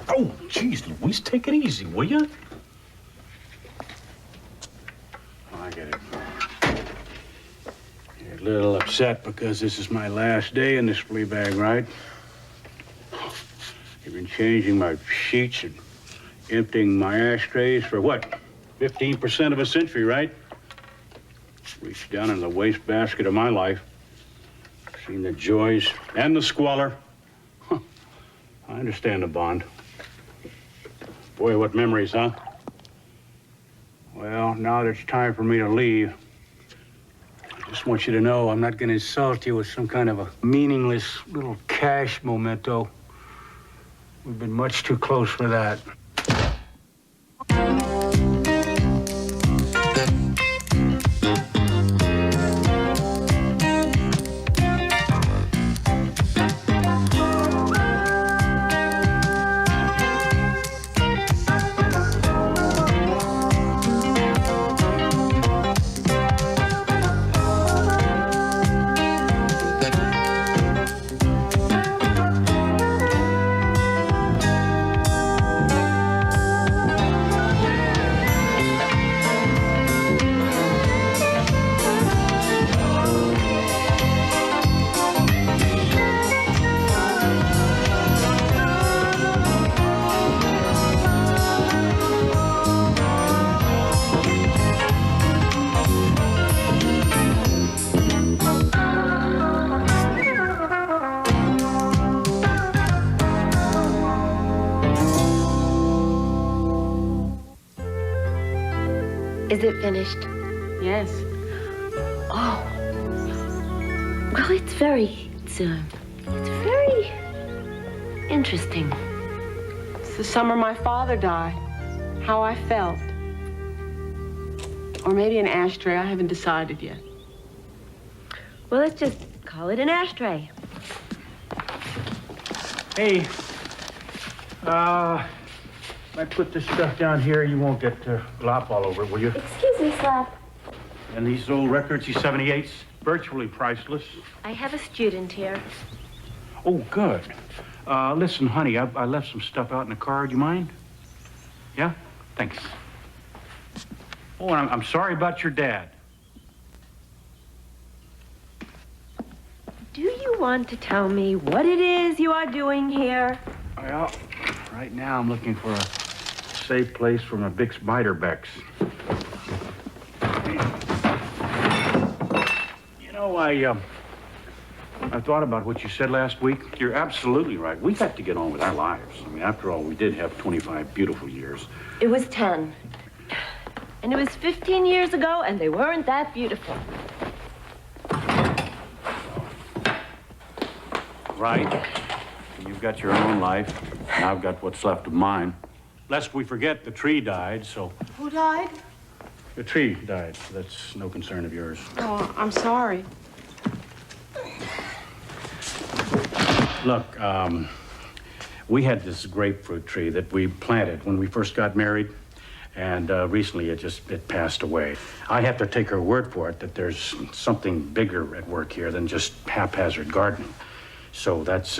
Oh, geez, Louise, take it easy, will you? I get it. You're a little upset because this is my last day in this flea bag, right? You've been changing my sheets and emptying my ashtrays for what? 15% of a century, right? Reached down in the wastebasket of my life. Seen the joys and the squalor. Huh. I understand the bond. Boy, what memories, huh? Well, now that it's time for me to leave, I just want you to know I'm not going to insult you with some kind of a meaningless little cash memento. We've been much too close for that. Is it finished? Yes. Oh. Well, it's very interesting. It's the summer my father died. How I felt. Or maybe an ashtray. I haven't decided yet. Well, let's just call it an ashtray. Hey, if I put this stuff down here, you won't get glop all over it, will you? Excuse me, Slap. And these old records, these 78s, virtually priceless. I have a student here. Oh, good. Listen, honey, I left some stuff out in the car. Do you mind? Yeah? Thanks. Oh, and I'm sorry about your dad. Do you want to tell me what it is you are doing here? Well, right now I'm looking for a safe place for my big spiderbecks. You know, I thought about what you said last week. You're absolutely right. We got to get on with our lives. I mean, after all, we did have 25 beautiful years. It was 10. And it was 15 years ago, and they weren't that beautiful. Right. You've got your own life, and I've got what's left of mine. Lest we forget, the tree died, so... Who died? The tree died. That's no concern of yours. Oh, I'm sorry. Look, we had this grapefruit tree that we planted when we first got married, and recently it passed away. I have to take her word for it that there's something bigger at work here than just haphazard gardening. So that's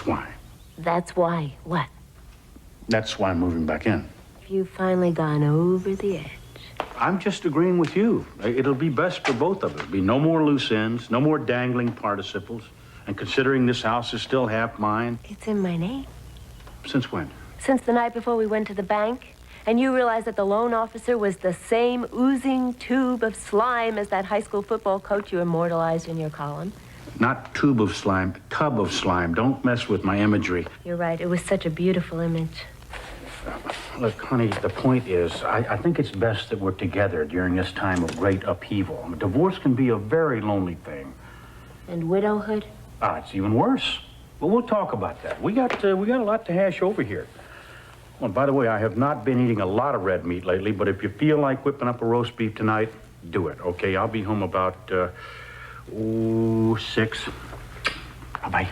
why. That's why what? That's why I'm moving back in. You've finally gone over the edge. I'm just agreeing with you. It'll be best for both of us. There'll be no more loose ends, no more dangling participles. And considering this house is still half mine... It's in my name. Since when? Since the night before we went to the bank, and you realized that the loan officer was the same oozing tube of slime as that high school football coach you immortalized in your column. Not tube of slime, tub of slime. Don't mess with my imagery. You're right. It was such a beautiful image. Look, honey, the point is, I think it's best that we're together during this time of great upheaval. Divorce can be a very lonely thing. And widowhood? It's even worse. But we'll talk about that. We got a lot to hash over here. Oh, and by the way, I have not been eating a lot of red meat lately, but if you feel like whipping up a roast beef tonight, do it, okay? I'll be home about, 6. Bye-bye.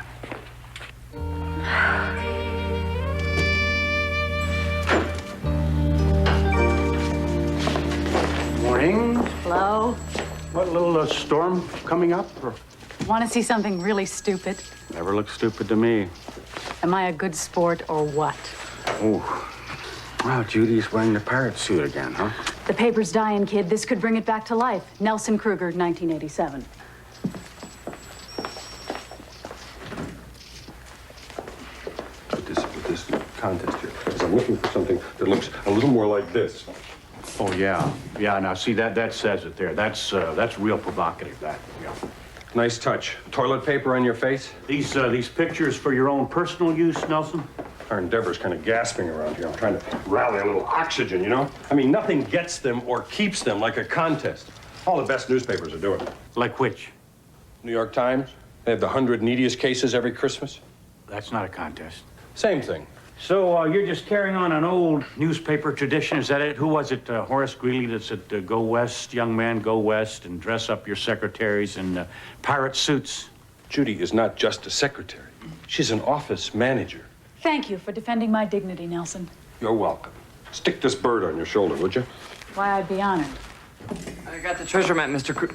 Morning. Hello? What, a little storm coming up? Or... Want to see something really stupid? Never looked stupid to me. Am I a good sport or what? Oh. Wow, Judy's wearing the pirate suit again, huh? The paper's dying, kid. This could bring it back to life. Nelson Kruger, 1987. With this contest here, because I'm looking for something that looks a little more like this. Oh, yeah. Yeah, now, see, that says it there. That's real provocative, that, yeah. Nice touch. Toilet paper on your face? These pictures for your own personal use, Nelson? Our endeavor's kind of gasping around here. I'm trying to rally a little oxygen, you know? I mean, nothing gets them or keeps them like a contest. All the best newspapers are doing it. Like which? New York Times, they have the 100 neediest cases every Christmas. That's not a contest. Same thing. So you're just carrying on an old newspaper tradition, is that it? Who was it, Horace Greeley, that said, go west, young man, go west, and dress up your secretaries in pirate suits? Judy is not just a secretary. She's an office manager. Thank you for defending my dignity, Nelson. You're welcome. Stick this bird on your shoulder, would you? Why, I'd be honored. I got the treasure map, Mr.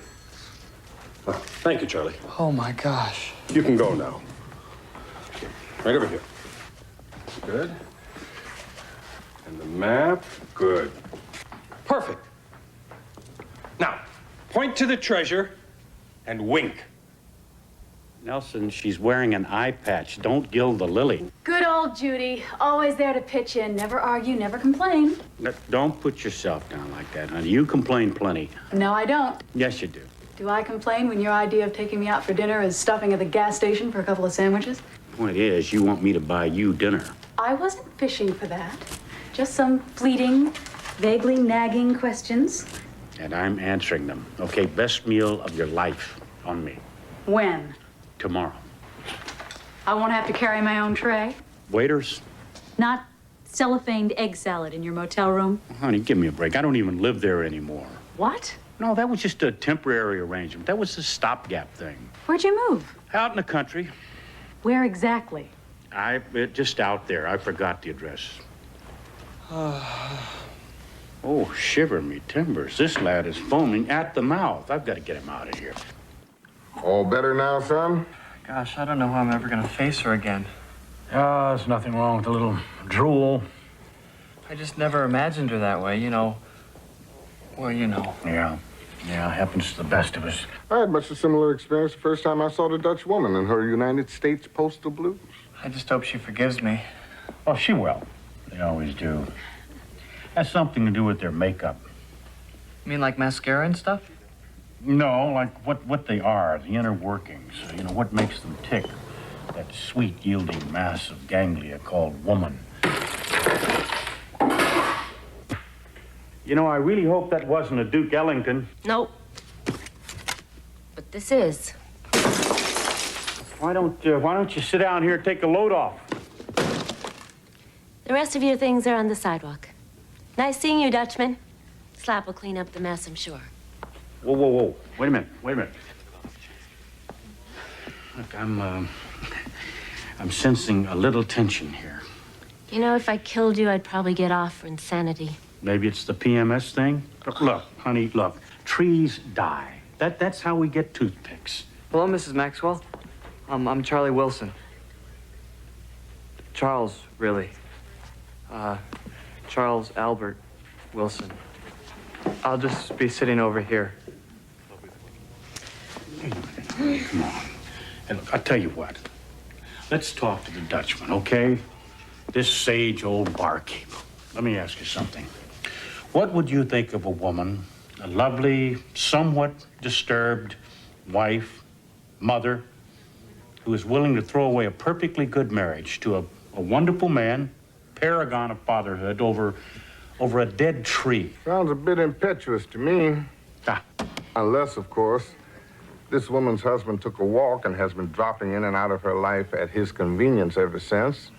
Oh, thank you, Charlie. Oh, my gosh. You can go now. Right over here. Good. And the map. Good. Perfect. Now, point to the treasure and wink. Nelson, she's wearing an eye patch. Don't gild the lily. Good old Judy. Always there to pitch in. Never argue, never complain. Don't put yourself down like that, honey. You complain plenty. No, I don't. Yes, you do. Do I complain when your idea of taking me out for dinner is stuffing at the gas station for a couple of sandwiches? Point is, you want me to buy you dinner. I wasn't fishing for that. Just some fleeting, vaguely nagging questions. And I'm answering them. Okay, best meal of your life on me. When? Tomorrow. I won't have to carry my own tray. Waiters? Not cellophaned egg salad in your motel room. Honey, give me a break. I don't even live there anymore. What? No, that was just a temporary arrangement. That was a stopgap thing. Where'd you move? Out in the country. Where exactly? Just out there. I forgot the address. Oh, shiver me timbers. This lad is foaming at the mouth. I've got to get him out of here. All better now, son? Gosh, I don't know how I'm ever gonna face her again. There's nothing wrong with a little drool. I just never imagined her that way, you know. Well, you know. Yeah, happens to the best of us. I had much a similar experience the first time I saw the Dutch woman in her United States postal blues. I just hope she forgives me. Oh, she will. They always do. Has something to do with their makeup. You mean like mascara and stuff? No, like what they are, the inner workings. You know, what makes them tick. That sweet, yielding mass of ganglia called woman. You know, I really hope that wasn't a Duke Ellington. Nope. But this is. Why don't you sit down here and take a load off? The rest of your things are on the sidewalk. Nice seeing you, Dutchman. Slap will clean up the mess, I'm sure. Whoa. Wait a minute. Look, I'm sensing a little tension here. You know, if I killed you, I'd probably get off for insanity. Maybe it's the PMS thing? Look, honey, look. Trees die. That's how we get toothpicks. Hello, Mrs. Maxwell. I'm Charlie Wilson. Charles, really. Charles Albert Wilson. I'll just be sitting over here. Wait a minute, honey, come on. Hey, look, I'll tell you what. Let's talk to the Dutchman, okay? This sage old barkeep. Let me ask you something. What would you think of a woman, a lovely, somewhat disturbed wife, mother, who is willing to throw away a perfectly good marriage to a wonderful man, paragon of fatherhood, over a dead tree? Sounds a bit impetuous to me. Ah. Unless, of course, this woman's husband took a walk and has been dropping in and out of her life at his convenience ever since.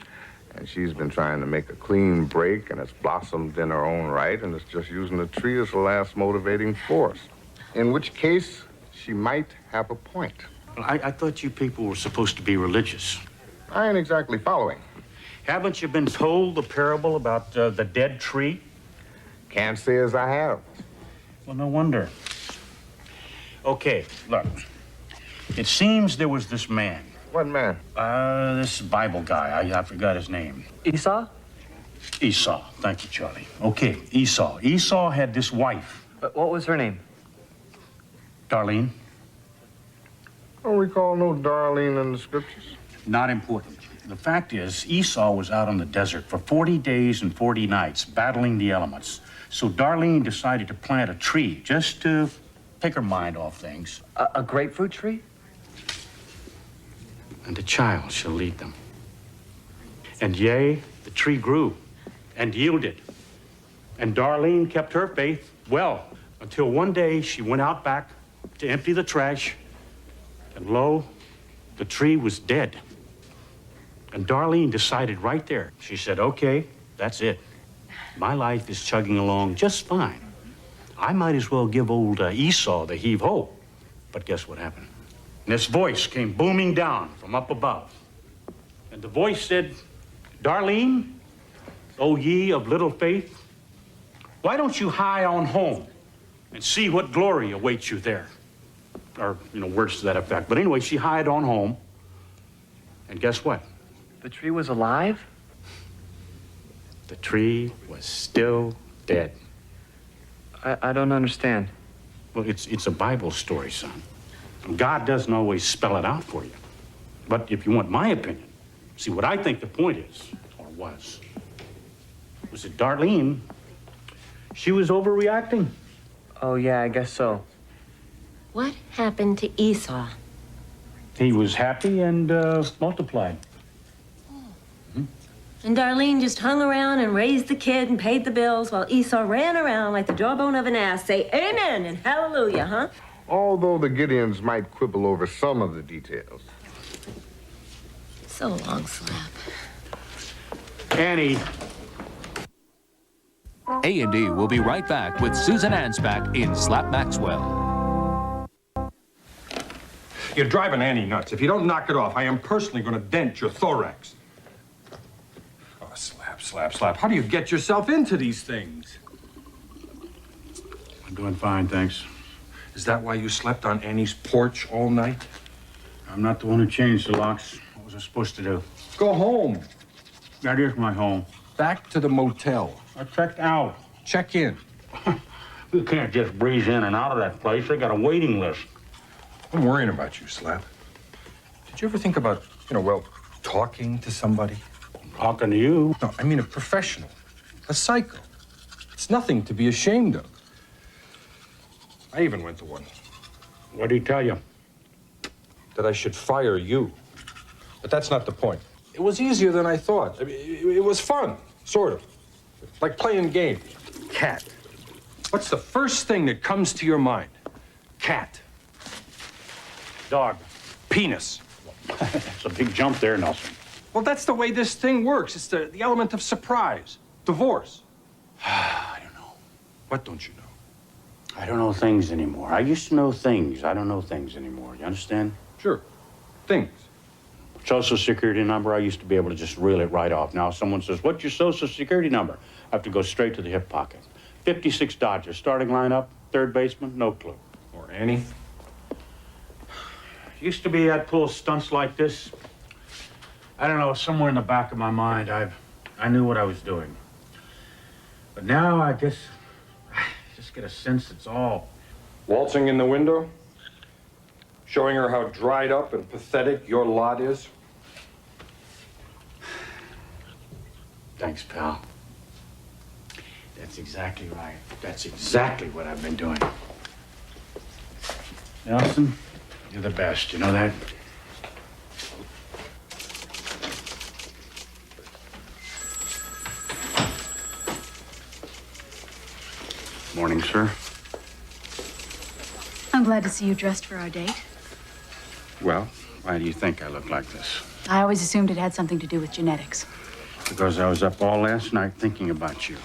And she's been trying to make a clean break, and it's blossomed in her own right, and it's just using the tree as the last motivating force. In which case, she might have a point. Well, I thought you people were supposed to be religious. I ain't exactly following. Haven't you been told the parable about the dead tree? Can't say as I have. Well, no wonder. Okay, look. It seems there was this man. What man? This Bible guy. I forgot his name. Esau? Esau. Thank you, Charlie. Okay, Esau. Esau had this wife. What was her name? Darlene. I don't recall no Darlene in the scriptures. Not important. The fact is, Esau was out on the desert for 40 days and 40 nights battling the elements. So Darlene decided to plant a tree just to take her mind off things. A grapefruit tree? And the child shall lead them. And yea, the tree grew and yielded. And Darlene kept her faith well until one day she went out back to empty the trash, and lo, the tree was dead. And Darlene decided right there. She said, okay, that's it. My life is chugging along just fine. I might as well give old Esau the heave-ho. But guess what happened? And this voice came booming down from up above. And the voice said, Darlene, O ye of little faith, why don't you hie on home and see what glory awaits you there? Or, words to that effect. But anyway, she hied on home. And guess what? The tree was alive? The tree was still dead. I don't understand. Well, it's a Bible story, son. God doesn't always spell it out for you. But if you want my opinion, see, what I think the point is, or was that Darlene, she was overreacting. Oh, yeah, I guess so. What happened to Esau? He was happy and multiplied. And Darlene just hung around and raised the kid and paid the bills while Esau ran around like the jawbone of an ass. Say amen and hallelujah, huh? Although the Gideons might quibble over some of the details. So long, Slap. Annie. A&D will be right back with Susan Ansbach in Slap Maxwell. You're driving Annie nuts. If you don't knock it off, I am personally going to dent your thorax. Oh, Slap, Slap, Slap. How do you get yourself into these things? I'm doing fine, thanks. Is that why you slept on Annie's porch all night? I'm not the one who changed the locks. What was I supposed to do? Go home. That is my home. Back to the motel. I checked out. Check in. You can't just breeze in and out of that place. They got a waiting list. I'm worrying about you, Slap. Did you ever think about, talking to somebody? Talking to you. No, I mean a professional. A psycho. It's nothing to be ashamed of. I even went to one. What did he tell you? That I should fire you. But that's not the point. It was easier than I thought. I mean, it was fun, sort of. Like playing games. Cat. What's the first thing that comes to your mind? Cat. Dog. Penis. That's a big jump there, Nelson. Well, that's the way this thing works. It's the element of surprise. Divorce. I don't know. What don't you know? I don't know things anymore. I used to know things. I don't know things anymore. You understand? Sure. Things. Social Security number, I used to be able to just reel it right off. Now, if someone says, what's your Social Security number? I have to go straight to the hip pocket. 56 Dodgers, starting lineup, third baseman, no clue. Or Annie. Used to be I'd pull stunts like this. I don't know, somewhere in the back of my mind, I knew what I was doing. But now I just get a sense it's all. Waltzing in the window? Showing her how dried up and pathetic your lot is? Thanks, pal. That's exactly right. That's exactly what I've been doing. Nelson, you're the best. You know that? Morning, sir. I'm glad to see you dressed for our date. Well, why do you think I look like this? I always assumed it had something to do with genetics. Because I was up all last night thinking about you,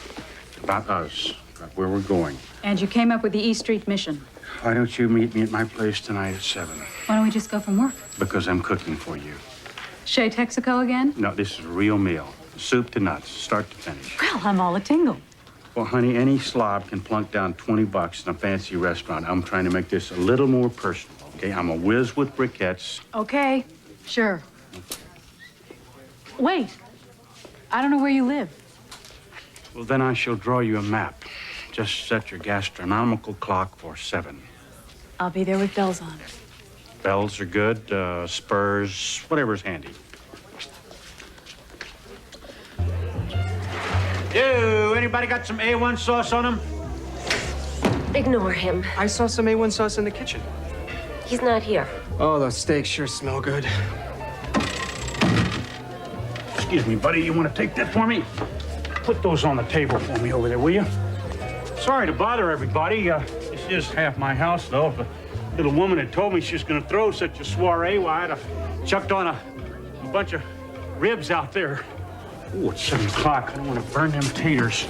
about us, about where we're going. And you came up with the E Street mission. Why don't you meet me at my place tonight at 7? Why don't we just go from work? Because I'm cooking for you. Chez Texaco again? No, this is a real meal. Soup to nuts, start to finish. Well, I'm all a tingle. Well, honey, any slob can plunk down $20 in a fancy restaurant. I'm trying to make this a little more personal, Okay, I'm a whiz with briquettes. Okay, sure. Wait, I don't know where you live. Well, then I shall draw you a map. Just set your gastronomical clock for 7. I'll be there with bells on. Bells are good, spurs, whatever's handy. Yo, anybody got some A1 sauce on them? Ignore him. I saw some A1 sauce in the kitchen. He's not here. Oh, those steaks sure smell good. Excuse me, buddy, you want to take that for me? Put those on the table for me over there, will you? Sorry to bother everybody. This is half my house, though. If a little woman had told me she was going to throw such a soiree, why, I'd have chucked on a bunch of ribs out there. Ooh, it's 7 o'clock. I don't want to burn them taters.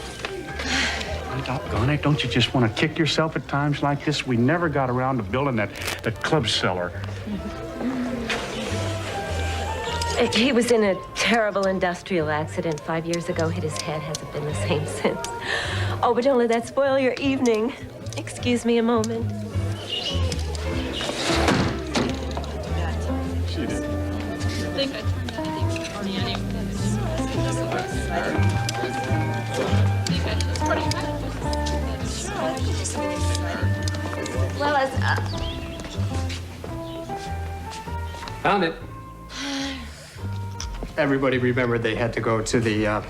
Doggone it, don't you just want to kick yourself at times like this? We never got around to building that club cellar. He was in a terrible industrial accident 5 years ago. Hit his head. Hasn't been the same since. Oh, but don't let that spoil your evening. Excuse me a moment. She did. Well, as Found it. Everybody remembered they had to go to the,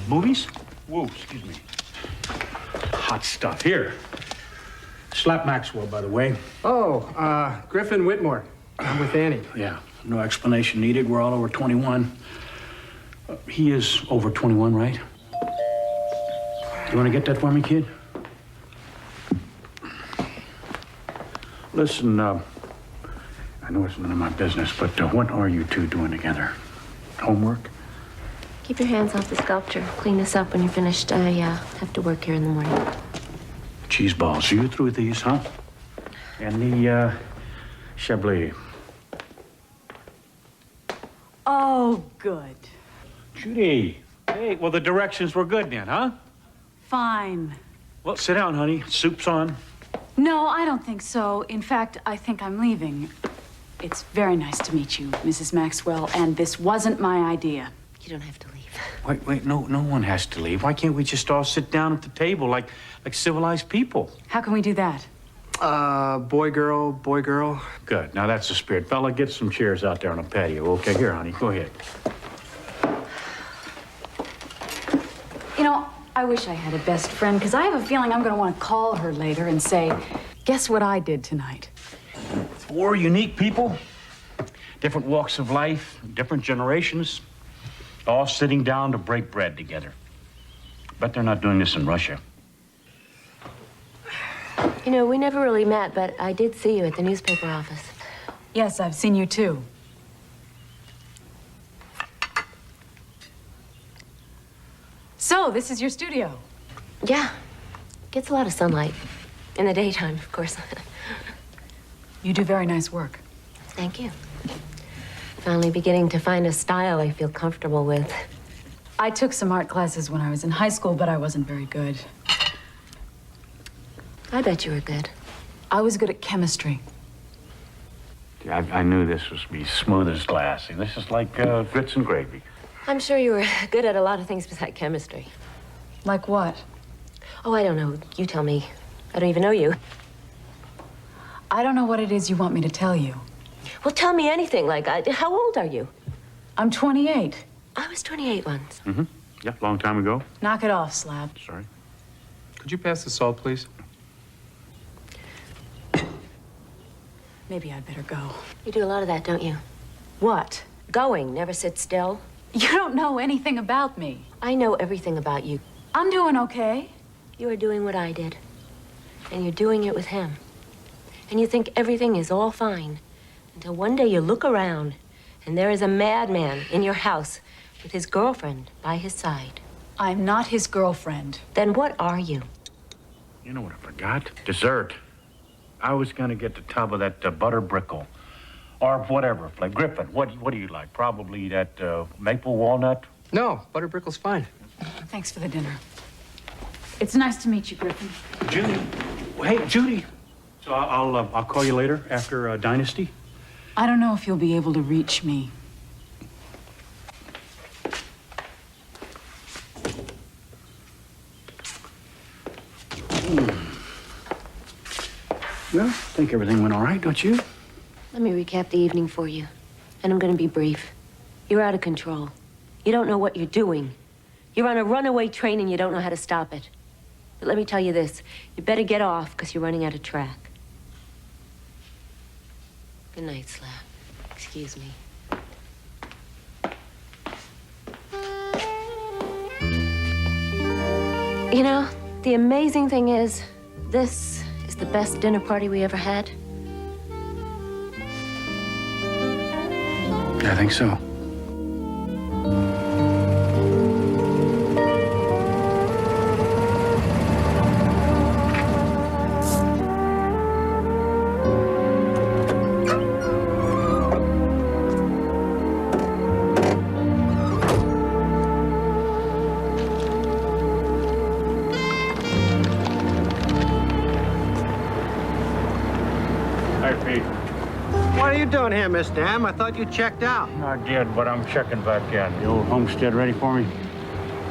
Movies? Whoa, excuse me. Hot stuff. Here. Slap Maxwell, by the way. Griffin Whitmore. I'm with Annie. Yeah, no explanation needed. We're all over 21. He is over 21, right? You want to get that for me, kid? Listen, I know it's none of my business, but what are you two doing together? Homework? keep your hands off the sculpture. Clean this up when you're finished. I have to work here in the morning. Cheese balls. So you through with these, huh? And the Chablis. Oh, good. Judy. Hey, well, the directions were good then, huh? Fine. Well, sit down, honey. Soup's on. No, I don't think so. In fact, I think I'm leaving. It's very nice to meet you, Mrs. Maxwell, and this wasn't my idea. You don't have to leave. Wait, no one has to leave. Why can't we just all sit down at the table like civilized people? How can we do that? Boy, girl, boy, girl. Good. Now that's the spirit. Fella, get some chairs out there on the patio. Okay, here, honey. Go ahead. You know, I wish I had a best friend, because I have a feeling I'm going to want to call her later and say, guess what I did tonight? We're unique people. Different walks of life, different generations. All sitting down to break bread together. Bet they're not doing this in Russia. You know, we never really met, but I did see you at the newspaper office. Yes, I've seen you too. So, this is your studio. Yeah. Gets a lot of sunlight. In the daytime, of course. You do very nice work. Thank you. Finally beginning to find a style I feel comfortable with. I took some art classes when I was in high school, but I wasn't very good. I bet you were good. I was good at chemistry. I knew this was be smooth as glass. This is like grits and gravy. I'm sure you were good at a lot of things besides chemistry. Like what? Oh, I don't know. You tell me. I don't even know you. I don't know what it is you want me to tell you. Well, tell me anything. Like, how old are you? I'm 28. I was 28 once. Mm-hmm. Yeah, long time ago. Knock it off, Slap. Sorry. Could you pass the salt, please? Maybe I'd better go. You do a lot of that, don't you? What? Going, never sit still. You don't know anything about me. I know everything about you. I'm doing okay. You are doing what I did. And you're doing it with him. And you think everything is all fine. Until one day you look around and there is a madman in your house with his girlfriend by his side. I'm not his girlfriend. Then what are you? You know what I forgot? Dessert. I was gonna get the tub of that butter brickle. Or whatever, like Griffin. What do you like? Probably that maple walnut? No, butter brickle's fine. Thanks for the dinner. It's nice to meet you, Griffin. Judy. Hey, Judy. So I'll call you later after Dynasty. I don't know if you'll be able to reach me. Well, I think everything went all right, don't you? Let me recap the evening for you. And I'm going to be brief. You're out of control. You don't know what you're doing. You're on a runaway train and you don't know how to stop it. But let me tell you this. You better get off because you're running out of track. Good night, Slap. Excuse me. You know, the amazing thing is, this is the best dinner party we ever had. I think so. Hi, Pete. What are you doing here, Miss Dam? I thought you checked out. I did, but I'm checking back in. The old homestead ready for me?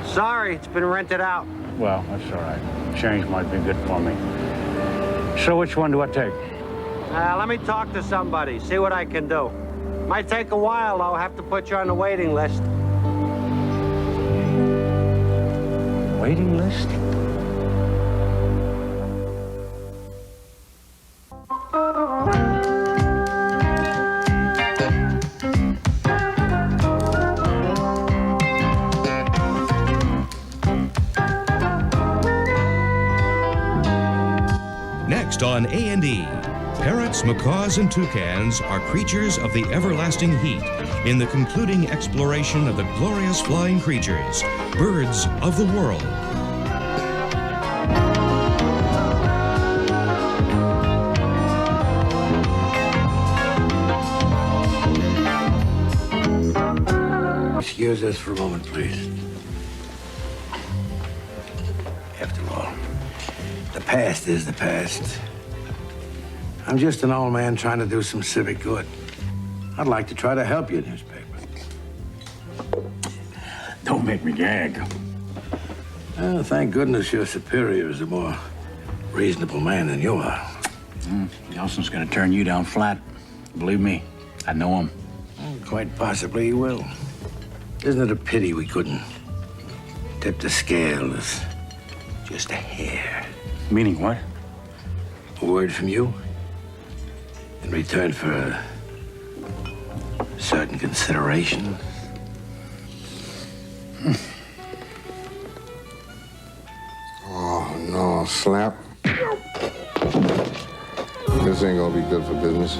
Sorry, it's been rented out. Well, that's all right. Change might be good for me. So which one do I take? Let me talk to somebody, see what I can do. Might take a while, though. Have to put you on the waiting list. Waiting list? Next on A&E, parrots, macaws, and toucans are creatures of the everlasting heat in the concluding exploration of the glorious flying creatures, birds of the world. Excuse us for a moment, please. After all, the past is the past. I'm just an old man trying to do some civic good. I'd like to try to help your newspaper. Don't make me gag. Well, thank goodness your superior is a more reasonable man than you are. Nelson's gonna turn you down flat. Believe me, I know him. Well, quite possibly he will. Isn't it a pity we couldn't tip the scales just a hair? Meaning what? A word from you in return for a certain consideration. Oh, no, Slap. This ain't gonna be good for business.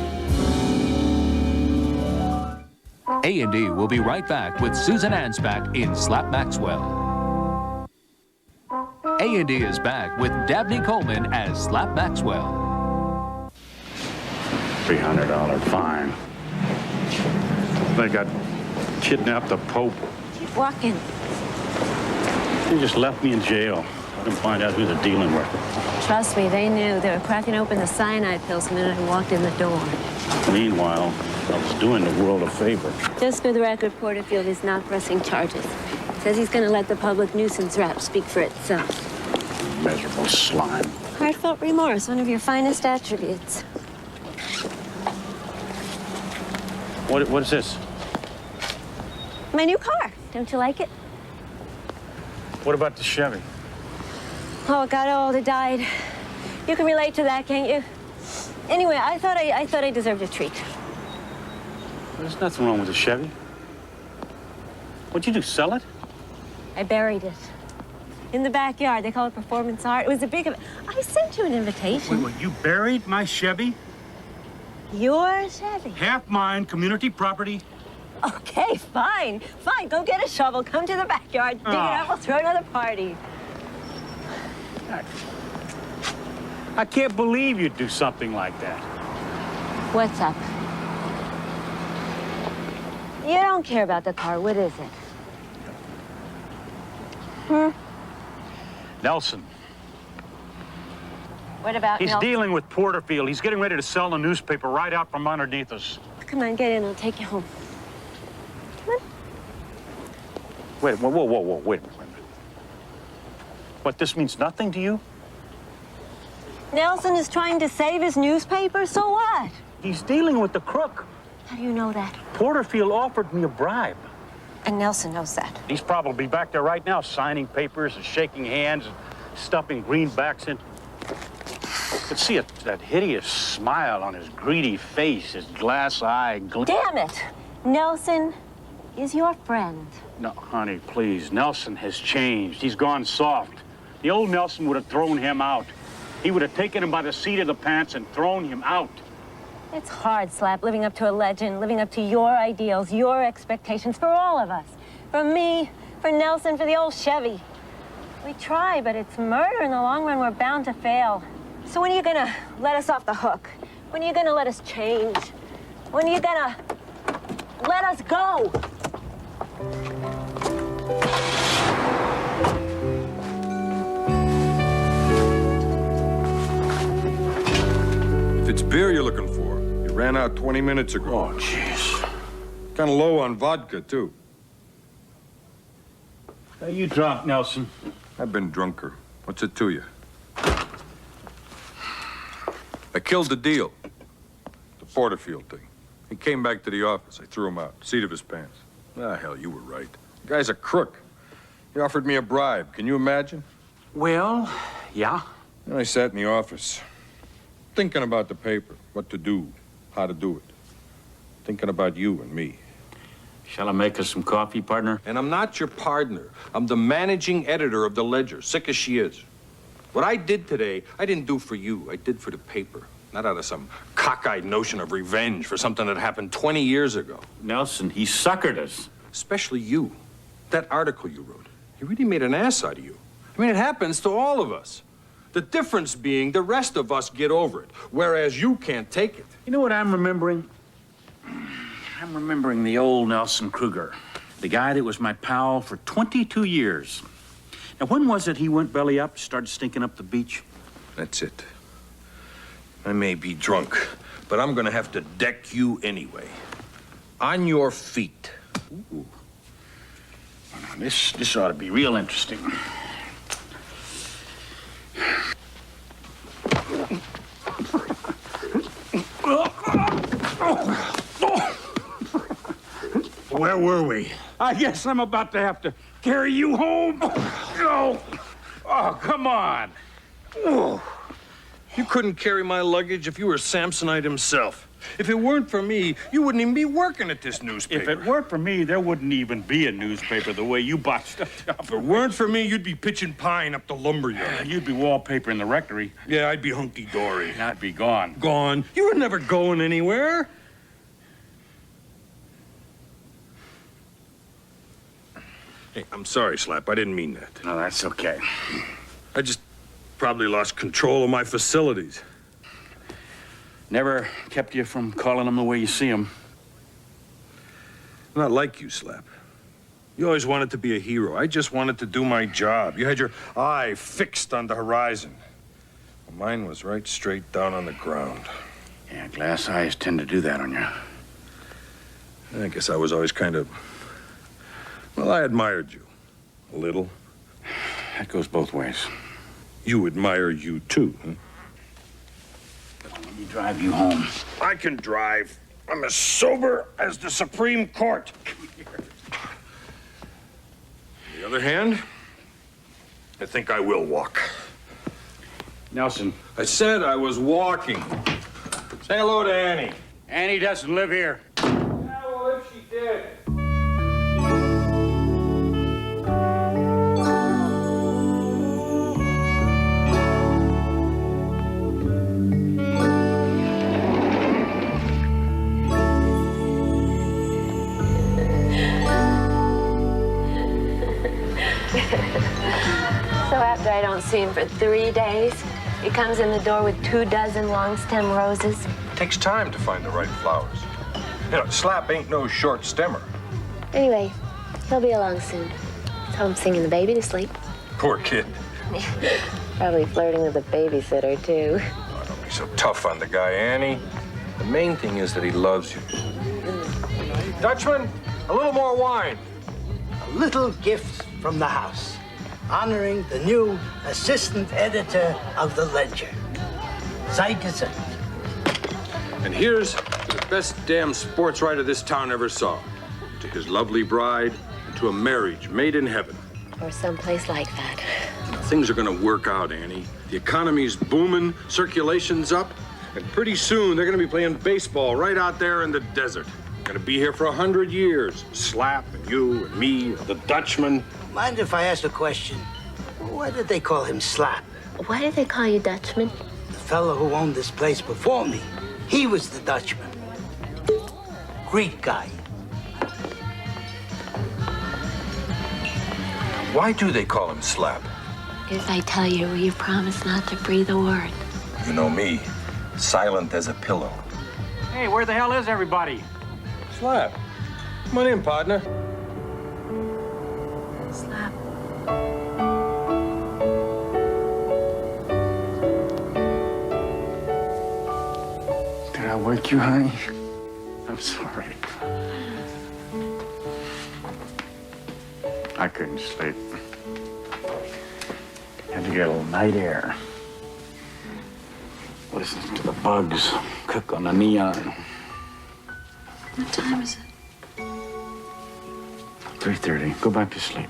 A&E will be right back with Susan Ansbach in Slap Maxwell. A&E is back with Dabney Coleman as Slap Maxwell. $300 fine. They got kidnapped the Pope. Keep walking. They just left me in jail. Let them find out who they're dealing with. Trust me, they knew. They were cracking open the cyanide pills the minute I walked in the door. Meanwhile, I was doing the world a favor. Just for the record, Porterfield is not pressing charges. Says he's going to let the public nuisance rap speak for itself. Miserable slime. Heartfelt remorse, one of your finest attributes. What is this? My new car. Don't you like it? What about the Chevy? Oh, it got old. It died. You can relate to that, can't you? Anyway, I thought I deserved a treat. There's nothing wrong with the Chevy. What'd you do, sell it? I buried it. In the backyard. They call it performance art. It was a big... I sent you an invitation. Wait, you buried my Chevy? Your Chevy. Half mine, community property. Okay, fine. Fine, go get a shovel. Come to the backyard. Dig it up. We'll throw another party. I can't believe you'd do something like that. What's up? You don't care about the car. What is it? Nelson. What about He's Nelson? dealing with Porterfield. He's getting ready to sell the newspaper right out from underneath us. Come on, get in. I'll take you home. Come on. Wait, whoa, wait a minute. What, this means nothing to you? Nelson is trying to save his newspaper, so what? He's dealing with the crook. How do you know that? Porterfield offered me a bribe. And Nelson knows that. He's probably back there right now signing papers and shaking hands and stuffing greenbacks in. But see that hideous smile on his greedy face, his glass eye. Damn it! Nelson is your friend. No, honey, please. Nelson has changed. He's gone soft. The old Nelson would have thrown him out. He would have taken him by the seat of the pants and thrown him out. It's hard, Slap, living up to a legend, living up to your ideals, your expectations for all of us. For me, for Nelson, for the old Chevy. We try, but it's murder. In the long run, we're bound to fail. So when are you gonna let us off the hook? When are you gonna let us change? When are you gonna let us go? If it's beer you're looking for, you ran out 20 minutes ago. Oh, jeez. Kind of low on vodka, too. Are you drunk, Nelson? I've been drunker. What's it to you? I killed the deal. The Porterfield thing. He came back to the office. I threw him out. Seat of his pants. Ah, hell, you were right. The guy's a crook. He offered me a bribe. Can you imagine? Well, yeah. And I sat in the office, thinking about the paper, what to do, how to do it. Thinking about you and me. Shall I make us some coffee, partner? And I'm not your partner. I'm the managing editor of the Ledger, sick as she is. What I did today, I didn't do for you. I did for the paper. Not out of some cockeyed notion of revenge for something that happened 20 years ago. Nelson, he suckered us. Especially you. That article you wrote. He really made an ass out of you. I mean, it happens to all of us. The difference being the rest of us get over it, whereas you can't take it. You know what I'm remembering? I'm remembering the old Nelson Kruger, the guy that was my pal for 22 years. Now, when was it he went belly up, started stinking up the beach? That's it. I may be drunk, but I'm gonna have to deck you anyway. On your feet. Ooh. Now, this ought to be real interesting. Where were we? I guess I'm about to have to carry you home. Oh, come on. You couldn't carry my luggage if you were Samsonite himself. If it weren't for me, you wouldn't even be working at this newspaper. If it weren't for me, there wouldn't even be a newspaper the way you botched it up. If it weren't for me, you'd be pitching pine up the lumberyard. You'd be wallpapering the rectory. Yeah, I'd be hunky-dory. I'd be gone. Gone? You were never going anywhere. Hey, I'm sorry, Slap. I didn't mean that. No, that's okay. I just probably lost control of my facilities. Never kept you from calling them the way you see them. I'm not like you, Slap. You always wanted to be a hero. I just wanted to do my job. You had your eye fixed on the horizon. Well, mine was right straight down on the ground. Yeah, glass eyes tend to do that on you. I guess I was always kind of... Well, I admired you. A little. That goes both ways. You admire you, too, huh? Let me drive you home. I can drive. I'm as sober as the Supreme Court. On the other hand, I think I will walk. Nelson. I said I was walking. Say hello to Annie. Annie doesn't live here. Yeah, well, if she did. So after I don't see him for 3 days, he comes in the door with 24 long-stem roses. It takes time to find the right flowers. You know, Slap ain't no short stemmer. Anyway, he'll be along soon. So I'm singing the baby to sleep. Poor kid. Probably flirting with a babysitter, too. Oh, don't be so tough on the guy, Annie. The main thing is that he loves you. Dutchman, a little more wine. A little gift from the house, honoring the new assistant editor of the Ledger. Sei gesund. And here's to the best damn sports writer this town ever saw. To his lovely bride, and to a marriage made in heaven. Or someplace like that. Things are gonna work out, Annie. The economy's booming, circulation's up, and pretty soon they're gonna be playing baseball right out there in the desert. Gonna be here for 100 years. Slap, and you, and me, and the Dutchman. Mind if I ask a question? Why did they call him Slap? Why do they call you Dutchman? The fellow who owned this place before me, he was the Dutchman. Greek guy. Why do they call him Slap? If I tell you, will you promise not to breathe a word? You know me, silent as a pillow. Hey, where the hell is everybody? Slap, come on in, partner. Slap. Did I wake you, honey? I'm sorry. I couldn't sleep. Had to get a little night air. Listen to the bugs cook on the neon. What time is it? 3:30. Go back to sleep.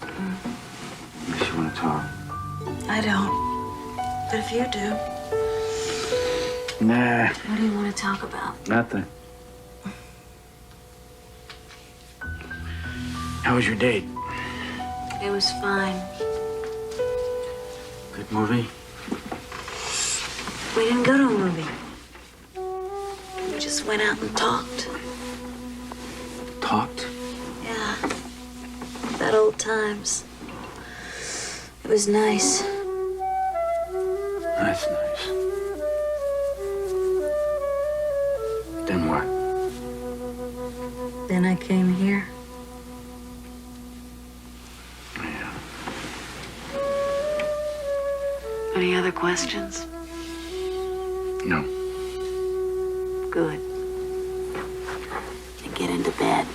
Unless you want to talk. I don't. But if you do, Nah, what do you want to talk about? nothing. How was your date? It was fine. Good movie? We didn't go to a movie. We just went out and talked. Talked? Yeah. About old times. It was nice. That's nice. Then what? Then I came here. Yeah. Any other questions? No. Good. Then get into bed.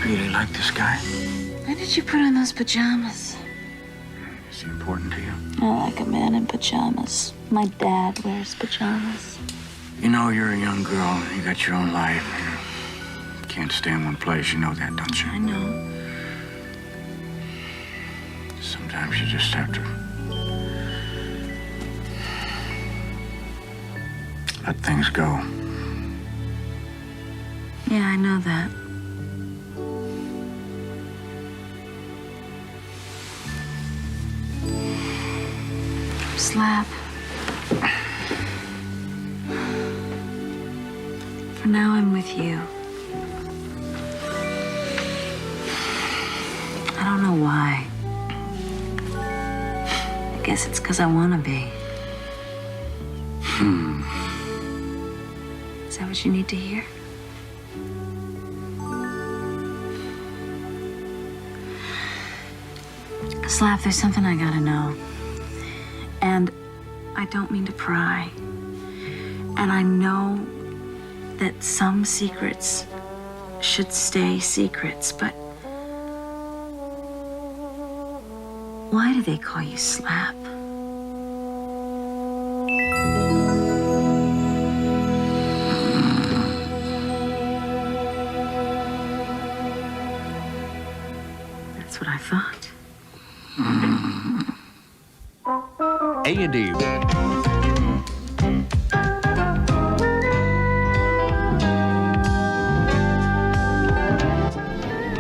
Really like this guy? Why did you put on those pajamas? Is he important to you? I like a man in pajamas. My dad wears pajamas. You know, you're a young girl. You got your own life. You can't stay in one place. You know that, don't you? I know. Sometimes you just have to let things go. Yeah, I know that. Slap. For now, I'm with you. I don't know why. I guess it's because I want to be. Is that what you need to hear? Slap, there's something I gotta know. And I don't mean to pry. And I know that some secrets should stay secrets, but why do they call you Slap? That's what I thought. A&E.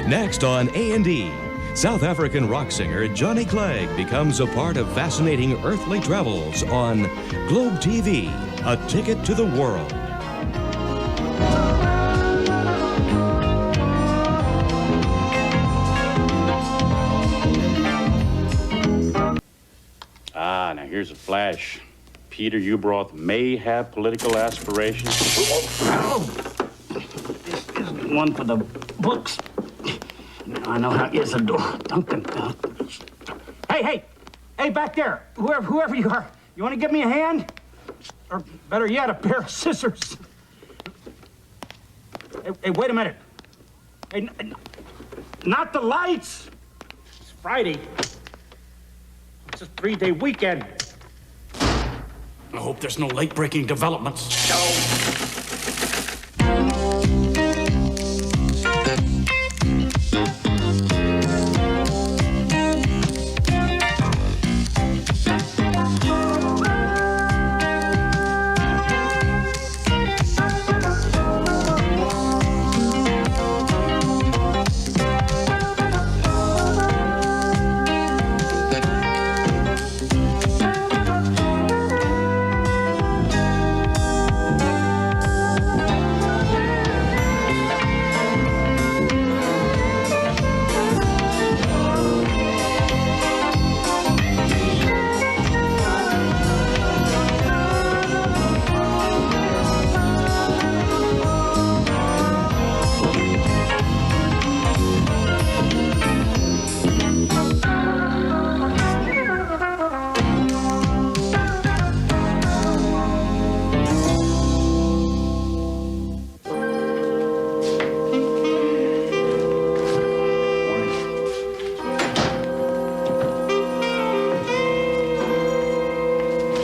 Next on A&E, South African rock singer Johnny Clegg becomes a part of fascinating earthly travels on Globe TV, A Ticket to the World. Ah, now here's a flash. Peter Ubroth may have political aspirations? This isn't one for the books. I know how. Here's the door. Duncan. Hey, back there. Whoever you are, you want to give me a hand? Or better yet, a pair of scissors. Hey, wait a minute. Hey, not the lights. It's Friday. It's a 3-day weekend. I hope there's no late-breaking developments.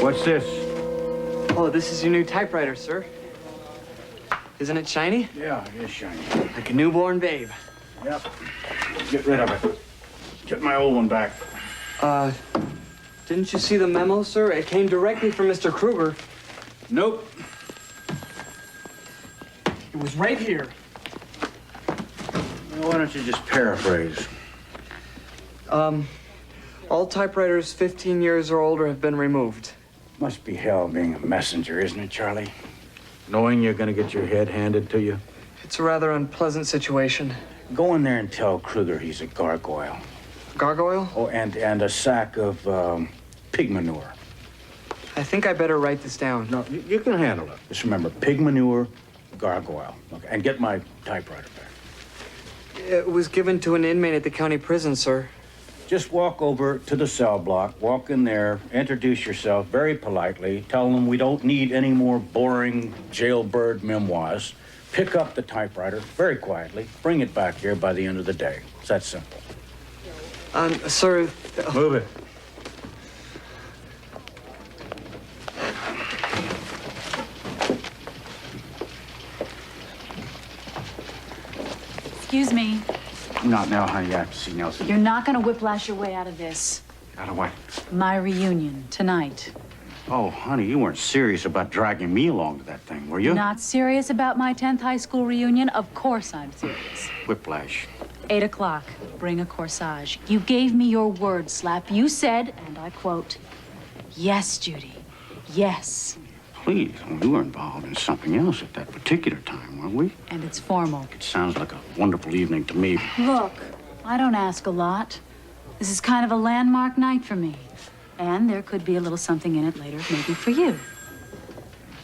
What's this? Oh, this is your new typewriter, sir. Isn't it shiny? Yeah, it is shiny. Like a newborn babe. Yep. Get rid of it. Get my old one back. Didn't you see the memo, sir? It came directly from Mr. Kruger. Nope. It was right here. Well, why don't you just paraphrase? All typewriters 15 years or older have been removed. Must be hell being a messenger, isn't it, Charlie? Knowing you're gonna get your head handed to you. It's a rather unpleasant situation. Go in there and tell Kruger he's a gargoyle. Gargoyle? Oh, and a sack of pig manure. I think I better write this down. No, you can handle it. Just remember, pig manure, gargoyle. Okay, and get my typewriter back. It was given to an inmate at the county prison, sir. Just walk over to the cell block, walk in there, introduce yourself very politely, tell them we don't need any more boring jailbird memoirs. Pick up the typewriter very quietly, bring it back here by the end of the day. It's that simple. Sir... Move it. Excuse me. Not now, honey. I have to see Nelson. You're not going to whiplash your way out of this. Out of what? My reunion tonight. Oh, honey, you weren't serious about dragging me along to that thing, were you? Not serious about my 10th high school reunion? Of course I'm serious. Whiplash. 8 o'clock. Bring a corsage. You gave me your word, Slap. You said, and I quote, "Yes, Judy. Yes." Please, we were involved in something else at that particular time, weren't we? And it's formal. It sounds like a wonderful evening to me. Look, I don't ask a lot. This is kind of a landmark night for me. And there could be a little something in it later, maybe for you.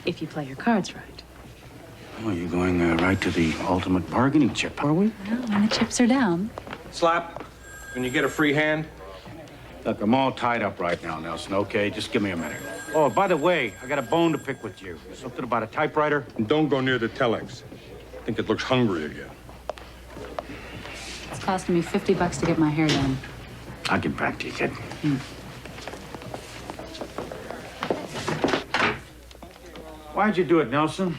If you play your cards right. Well, you're going right to the ultimate bargaining chip, are we? Well, when the chips are down. Slap, when you get a free hand. Look, I'm all tied up right now, Nelson, okay? Just give me a minute. Oh, by the way, I got a bone to pick with you. Something about a typewriter? And don't go near the telex. I think it looks hungry again. It's costing me $50 to get my hair done. I'll get back to you, kid. Why'd you do it, Nelson?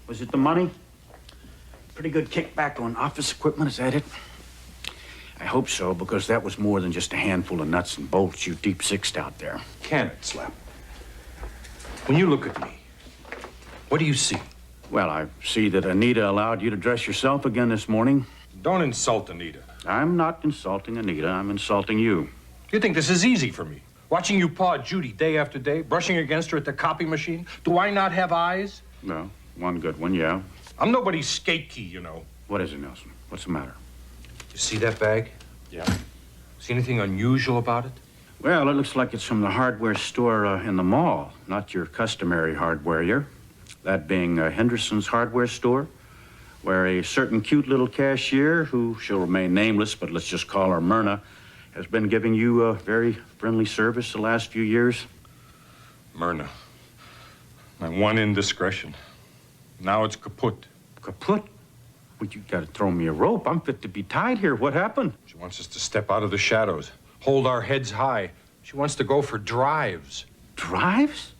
Was it the money? Pretty good kickback on office equipment, is that it? I hope so, because that was more than just a handful of nuts and bolts you deep-sixed out there. Can it, Slap? When you look at me, what do you see? Well, I see that Anita allowed you to dress yourself again this morning. Don't insult Anita. I'm not insulting Anita. I'm insulting you. You think this is easy for me? Watching you paw Judy day after day, brushing against her at the copy machine? Do I not have eyes? No, one good one, yeah. I'm nobody's skate key, you know. What is it, Nelson? What's the matter? You see that bag? Yeah. See anything unusual about it? Well, it looks like it's from the hardware store in the mall, not your customary hardware. That being Henderson's hardware store, where a certain cute little cashier, who shall remain nameless, but let's just call her Myrna, has been giving you a very friendly service the last few years. Myrna, my one indiscretion. Now it's kaput. Kaput? Well, you gotta throw me a rope. I'm fit to be tied here. What happened? She wants us to step out of the shadows, hold our heads high. She wants to go for drives. Drives?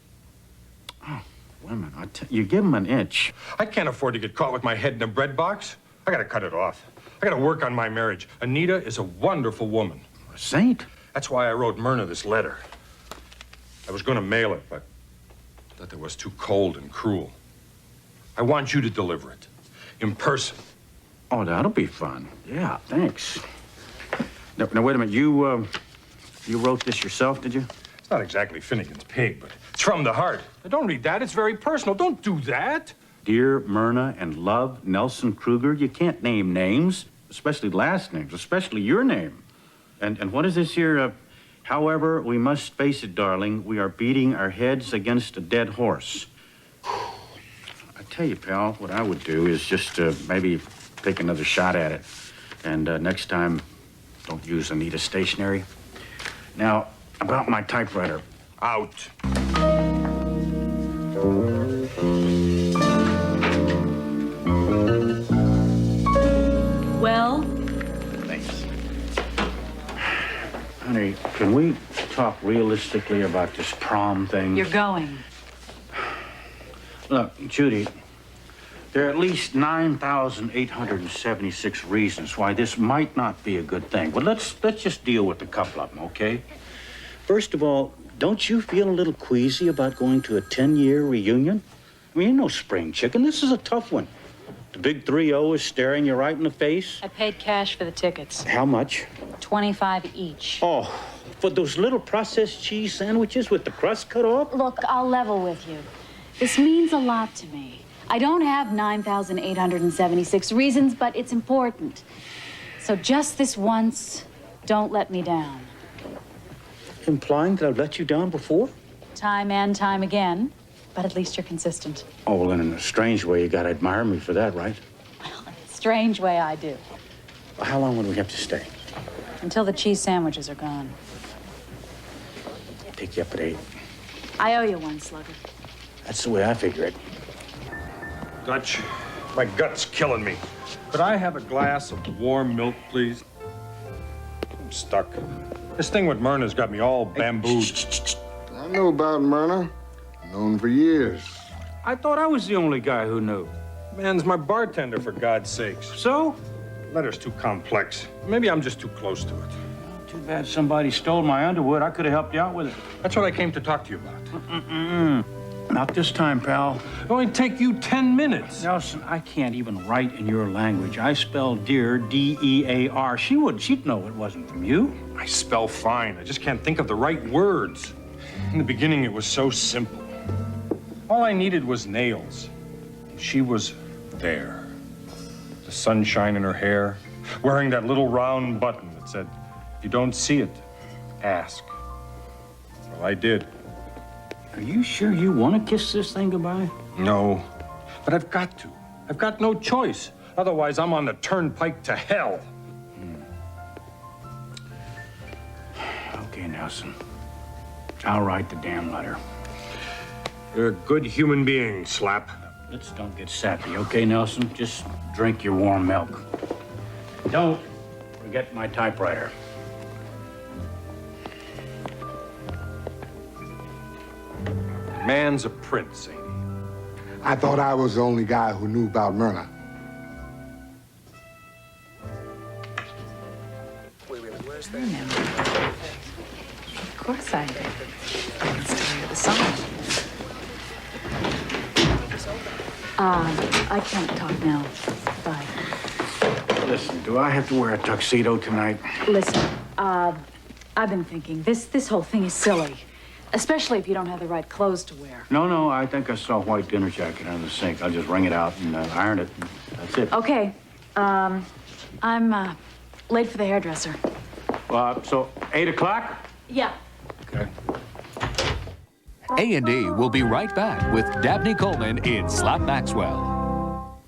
Oh, women, you give them an inch. I can't afford to get caught with my head in a bread box. I gotta cut it off. I gotta work on my marriage. Anita is a wonderful woman. A saint? That's why I wrote Myrna this letter. I was gonna mail it, but I thought it was too cold and cruel. I want you to deliver it, in person. Oh, that'll be fun. Yeah, thanks. Now wait a minute. You wrote this yourself, did you? It's not exactly Finnegan's Pig, but it's from the heart. Now, don't read that. It's very personal. Don't do that. Dear Myrna and love, Nelson Kruger. You can't name names, especially last names, especially your name. And what is this here? However, we must face it, darling. We are beating our heads against a dead horse. I tell you, pal, what I would do is just maybe take another shot at it. And next time, don't use Anita stationery. Now, about my typewriter. Out. Well? Thanks. Honey, can we talk realistically about this prom thing? You're going. Look, Judy, there are at least 9,876 reasons why this might not be a good thing. But let's just deal with a couple of them, okay? First of all, don't you feel a little queasy about going to a 10-year reunion? I mean, you're no spring chicken. This is a tough one. The big 3-0 is staring you right in the face. I paid cash for the tickets. How much? $25 each. Oh, for those little processed cheese sandwiches with the crust cut off? Look, I'll level with you. This means a lot to me. I don't have 9,876 reasons, but it's important. So just this once, don't let me down. Implying that I've let you down before? Time and time again, but at least you're consistent. Oh, well, then in a strange way, you gotta admire me for that, right? Well, in a strange way, I do. Well, how long would we have to stay? Until the cheese sandwiches are gone. I'll pick you up at 8. I owe you one, Slugger. That's the way I figure it. Dutch, my gut's killing me. Could I have a glass of warm milk, please? I'm stuck. This thing with Myrna's got me all bambooed. I know about Myrna. Known for years. I thought I was the only guy who knew. Man's my bartender, for God's sakes. So? Letter's too complex. Maybe I'm just too close to it. Too bad somebody stole my Underwood. I could have helped you out with it. That's what I came to talk to you about. Not this time, pal. It'll only take you 10 minutes. Nelson, I can't even write in your language. I spell dear, D-E-A-R. She'd know it wasn't from you. I spell fine. I just can't think of the right words. In the beginning, it was so simple. All I needed was nails. She was there. The sunshine in her hair, wearing that little round button that said, if you don't see it, ask. Well, I did. Are you sure you want to kiss this thing goodbye? No, but I've got to. I've got no choice. Otherwise, I'm on the turnpike to hell. Okay, Nelson. I'll write the damn letter. You're a good human being, Slap. Let's don't get sappy, okay, Nelson? Just drink your warm milk. Don't forget my typewriter. Man's a prince, ain't he? I thought I was the only guy who knew about Myrna. I remember. Of course I did. I can still hear the song. I can't talk now. Bye. Listen, do I have to wear a tuxedo tonight? Listen, I've been thinking, this whole thing is silly. Especially if you don't have the right clothes to wear. No, I think I saw a white dinner jacket under the sink. I'll just wring it out and iron it. That's it. Okay. I'm late for the hairdresser. So 8 o'clock? Yeah. A&E will be right back with Dabney Coleman in Slap Maxwell.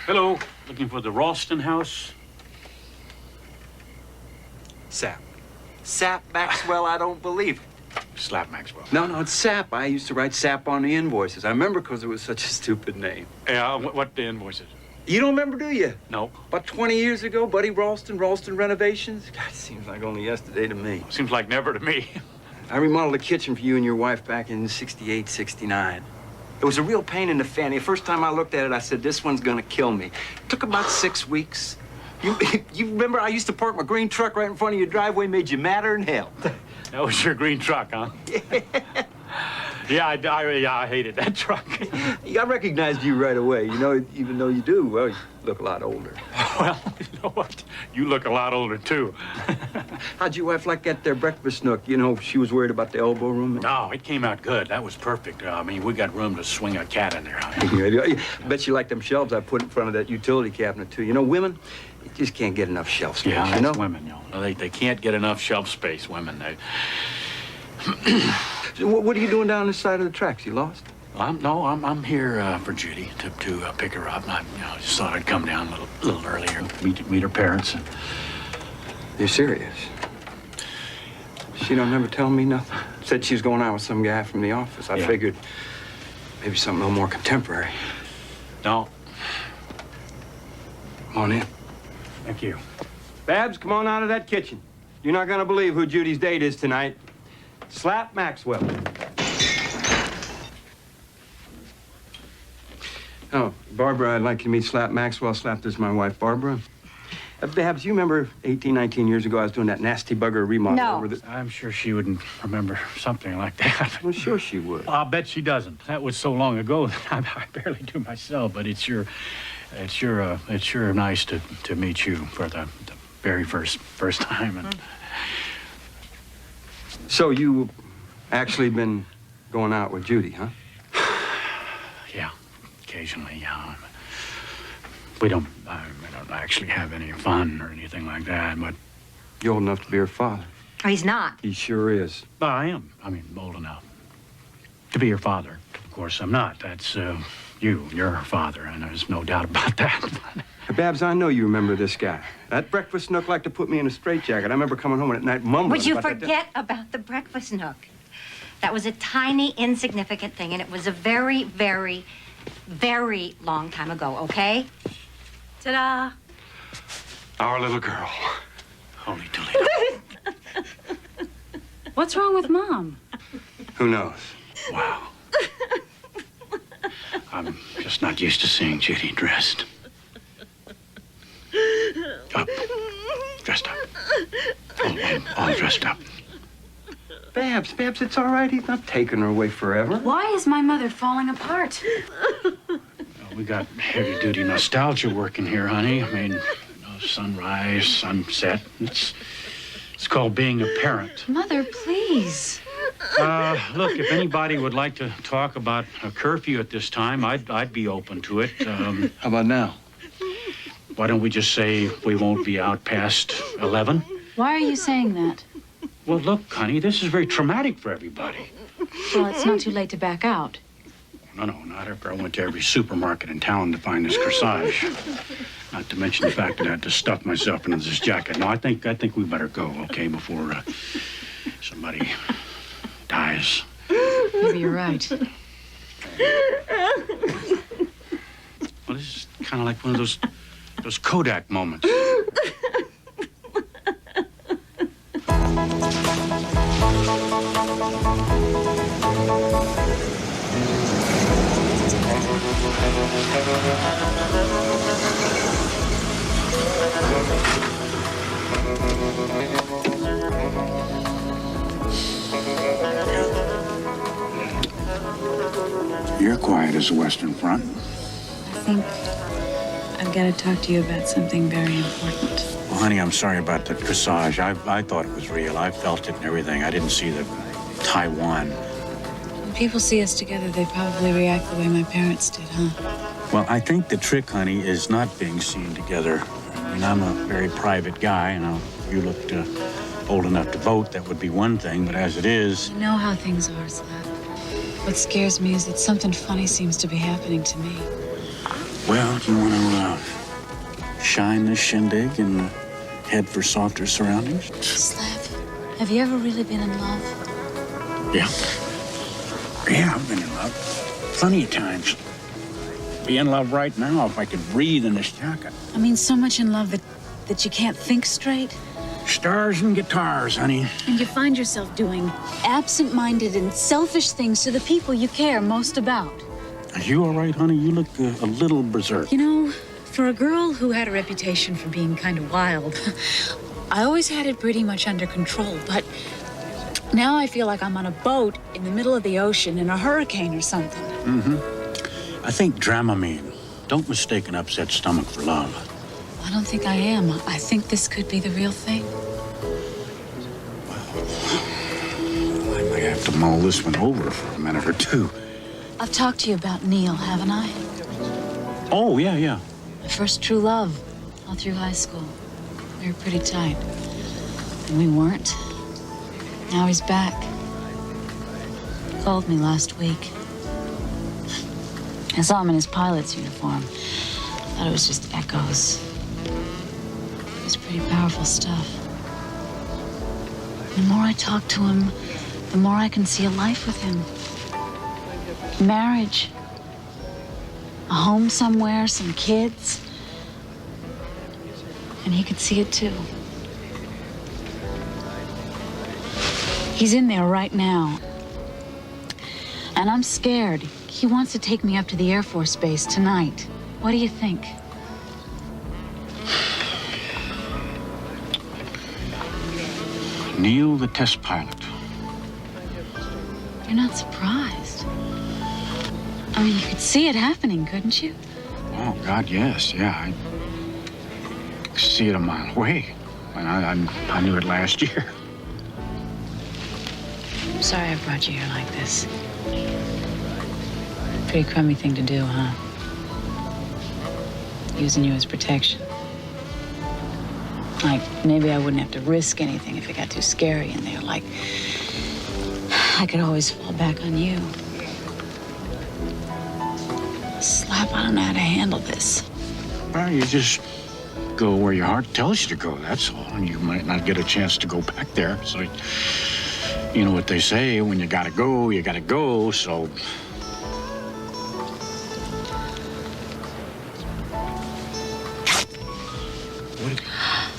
Hello, looking for the Ralston house? Sap. Sap Maxwell, I don't believe it. Slap Maxwell. No, it's Sap. I used to write Sap on the invoices. I remember because it was such a stupid name. Yeah, what the invoices? You don't remember, do you? No. About 20 years ago, Buddy Ralston Renovations. God, it seems like only yesterday to me. Seems like never to me. I remodeled a kitchen for you and your wife back in '68, '69. It was a real pain in the fanny. The first time I looked at it, I said, this one's gonna kill me. It took about 6 weeks. You remember I used to park my green truck right in front of your driveway, made you madder than hell. That was your green truck, huh? Yeah, I hated that truck. I recognized you right away. You know, even though you do, well, you look a lot older. Well, you know what? You look a lot older, too. How'd your wife like that there breakfast nook? You know, she was worried about the elbow room. No, it came out good. That was perfect. I mean, we got room to swing a cat in there. I bet you like them shelves I put in front of that utility cabinet, too. You know, women, you just can't get enough shelf space, yeah, you know? Women, you know. They can't get enough shelf space, women. So what are you doing down this side of the tracks? You lost? I'm here for Judy to pick her up. I just thought I'd come down a little earlier, meet her parents. You're serious? She don't never tell me nothing. Said she was going out with some guy from the office. I figured maybe something a little more contemporary. No. Come on in. Thank you. Babs, come on out of that kitchen. You're not gonna believe who Judy's date is tonight. Slap Maxwell. Oh, Barbara, I'd like you to meet Slap Maxwell. Slap is my wife, Barbara. Babs, you remember 18, 19 years ago I was doing that nasty bugger remodel No. over the... I'm sure she wouldn't remember something like that. Well, sure she would. I'll bet she doesn't. That was so long ago that I barely do myself. But it's sure nice to meet you for the very first time. And So you actually been going out with Judy, huh? yeah, occasionally, yeah. We don't actually have any fun or anything like that, but... You're old enough to be her father. Oh, he's not. He sure is. Well, I am. I mean, old enough to be your father. Of course, I'm not. That's you're her father, and there's no doubt about that. Babs, I know you remember this guy. That breakfast nook liked to put me in a straitjacket. I remember coming home at night mumbling Would you about that- forget about the breakfast nook? That was a tiny, insignificant thing, and it was a very, very, very long time ago, okay? Ta-da! Our little girl. Holy Toledo. What's wrong with Mom? Who knows? Wow. I'm just not used to seeing Judy dressed. Up. Dressed up. All dressed up. Babs, it's all right. He's not taking her away forever. Why is my mother falling apart? We got heavy-duty nostalgia working here, honey. I mean, sunrise, sunset. It's called being a parent. Mother, please. Look, if anybody would like to talk about a curfew at this time, I'd be open to it. How about now? Why don't we just say we won't be out past 11? Why are you saying that? Well, look, honey, this is very traumatic for everybody. Well, it's not too late to back out. No, not after I went to every supermarket in town to find this corsage. Not to mention the fact that I had to stuff myself into this jacket. No, I think we better go, okay, before somebody dies. Maybe you're right. Well, this is kind of like one of those Kodak moments. You're quiet as a Western Front. I think I've got to talk to you about something very important. Well, honey, I'm sorry about the corsage. I thought it was real. I felt it and everything. I didn't see the Taiwan. When people see us together, they probably react the way my parents did, huh? Well, I think the trick, honey, is not being seen together. I mean, I'm a very private guy, and you looked old enough to vote, that would be one thing, but as it is... You know how things are, Slap. What scares me is that something funny seems to be happening to me. Well, you want to shine this shindig and head for softer surroundings? Slap, have you ever really been in love? Yeah. Yeah, I've been in love. Plenty of times. Be in love right now if I could breathe in this jacket. I mean, so much in love that you can't think straight. Stars and guitars, honey. And you find yourself doing absent-minded and selfish things to the people you care most about. Are you all right, honey? You look a little berserk. You know, for a girl who had a reputation for being kind of wild, I always had it pretty much under control, but now I feel like I'm on a boat in the middle of the ocean in a hurricane or something. Mm-hmm. I think Dramamine. Don't mistake an upset stomach for love. I don't think I am. I think this could be the real thing. Well, I might have to mull this one over for a minute or two. I've talked to you about Neil, haven't I? Oh, yeah. My first true love, all through high school. We were pretty tight. And we weren't. Now he's back. He called me last week. I saw him in his pilot's uniform. Thought it was just echoes. It was pretty powerful stuff. The more I talk to him, the more I can see a life with him. Marriage. A home somewhere, some kids. And he could see it too. He's in there right now. And I'm scared. He wants to take me up to the Air Force Base tonight. What do you think? Neil, the test pilot. You're not surprised. I mean, you could see it happening, couldn't you? Oh, God, yes. Yeah, I could see it a mile away. And I knew it last year. I'm sorry I brought you here like this. Pretty crummy thing to do, huh? Using you as protection. Like, maybe I wouldn't have to risk anything if it got too scary in there. Like, I could always fall back on you. Slap, I don't know how to handle this. Well, you just go where your heart tells you to go, that's all. And you might not get a chance to go back there. So, you know what they say, when you gotta go, so...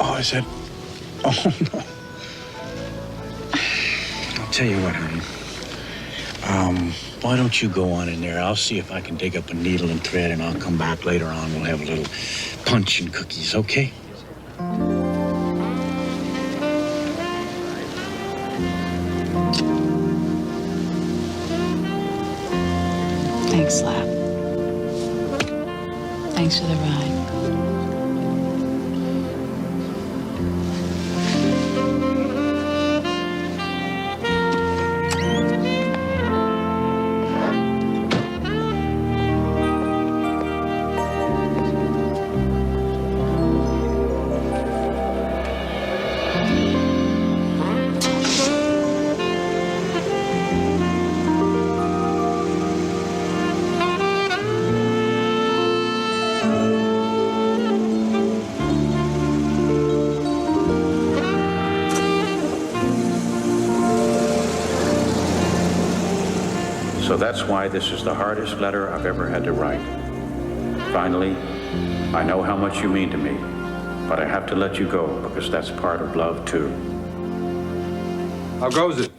Oh, is that... Oh, no. I'll tell you what, honey. Why don't you go on in there? I'll see if I can dig up a needle and thread, and I'll come back later on. We'll have a little punch and cookies, okay? Thanks, Slap. Thanks for the ride. So that's why this is the hardest letter I've ever had to write. Finally, I know how much you mean to me, but I have to let you go because that's part of love, too. How goes it?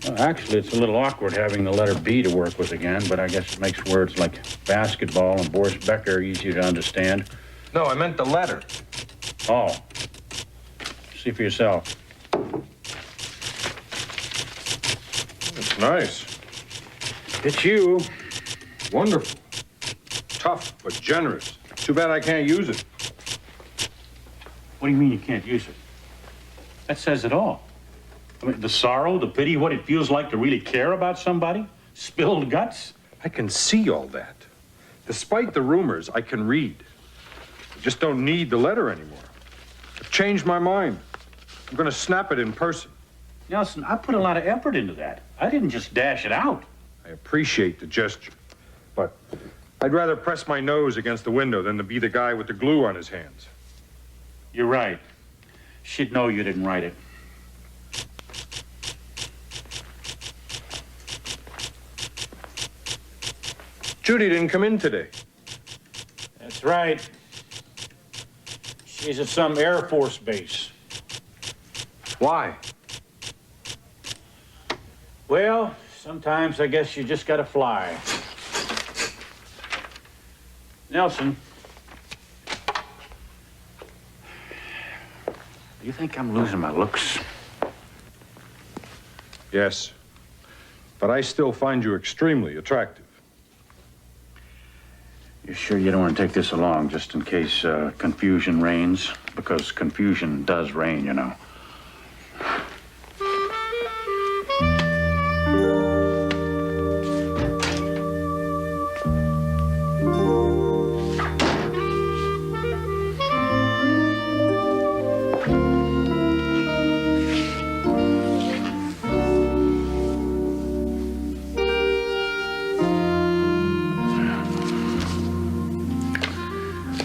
Well, actually, it's a little awkward having the letter B to work with again, but I guess it makes words like basketball and Boris Becker easier to understand. No, I meant the letter. Oh. See for yourself. It's nice. It's you. Wonderful. Tough, but generous. Too bad I can't use it. What do you mean you can't use it? That says it all. I mean, the sorrow, the pity, what it feels like to really care about somebody, spilled guts. I can see all that. Despite the rumors, I can read. I just don't need the letter anymore. I've changed my mind. I'm gonna snap it in person. Nelson, I put a lot of effort into that. I didn't just dash it out. I appreciate the gesture, but I'd rather press my nose against the window than to be the guy with the glue on his hands. You're right. She'd know you didn't write it. Judy didn't come in today. That's right. She's at some Air Force base. Why? Well, sometimes I guess you just gotta fly. Nelson, do you think I'm losing my looks? Yes, but I still find you extremely attractive. You sure you don't want to take this along just in case confusion reigns? Because confusion does reign, you know.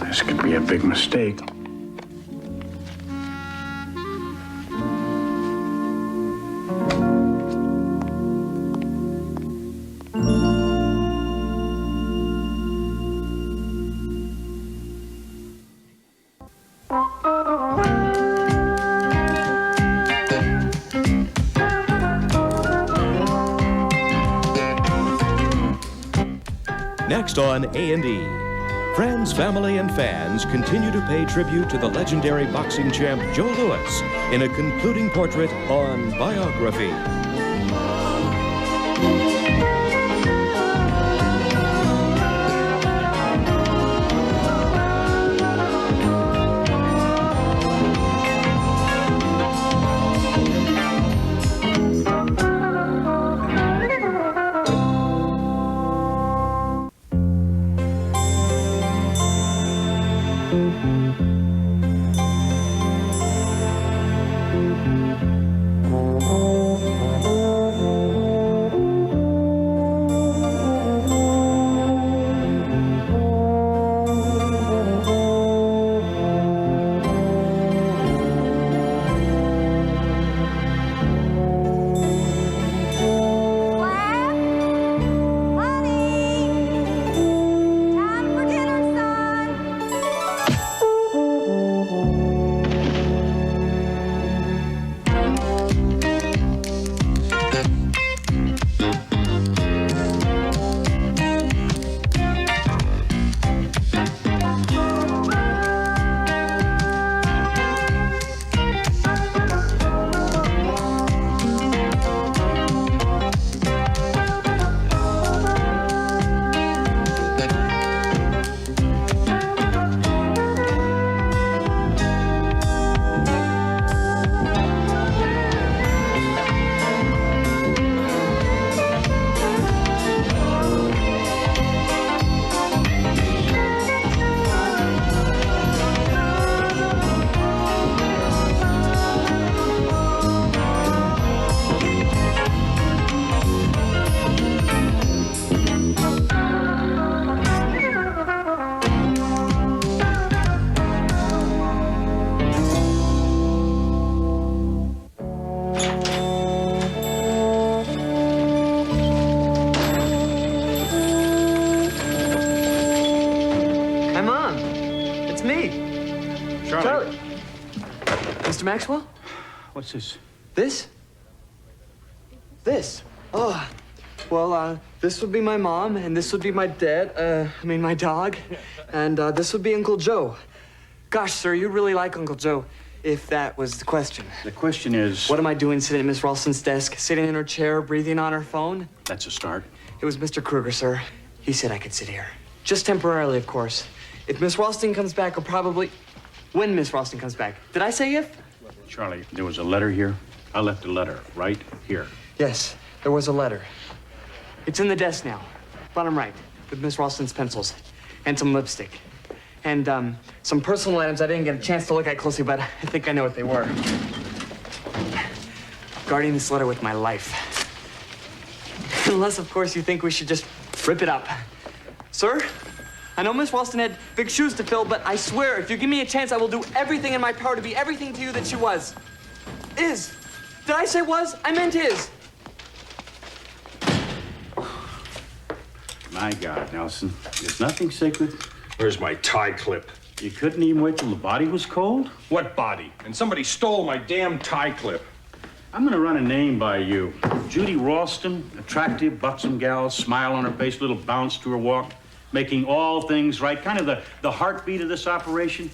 This could be a big mistake. Next on A&E, friends, family, and fans continue to pay tribute to the legendary boxing champ Joe Louis in a concluding portrait on Biography. Mr. Maxwell? What's this? This? This? Oh, well, this would be my mom, and this would be my dad, my dog, and this would be Uncle Joe. Gosh, sir, you really like Uncle Joe, if that was the question. The question is... What am I doing sitting at Miss Ralston's desk, sitting in her chair, breathing on her phone? That's a start. It was Mr. Kruger, sir. He said I could sit here. Just temporarily, of course. If Miss Ralston comes back, or probably... When Miss Ralston comes back. Did I say if? Charlie, there was a letter here. I left a letter right here. Yes, there was a letter. It's in the desk now, bottom right, with Miss Ralston's pencils and some lipstick. And some personal items I didn't get a chance to look at closely, but I think I know what they were. guarding this letter with my life. Unless, of course, you think we should just rip it up. Sir, I know Miss Ralston had big shoes to fill, but I swear, if you give me a chance, I will do everything in my power to be everything to you that she was. Is. Did I say was? I meant is. My God, Nelson, there's nothing sacred. Where's my tie clip? You couldn't even wait till the body was cold? What body? And somebody stole my damn tie clip. I'm gonna run a name by you. Judy Ralston, attractive, buxom gal, smile on her face, little bounce to her walk, making all things right. Kind of the heartbeat of this operation.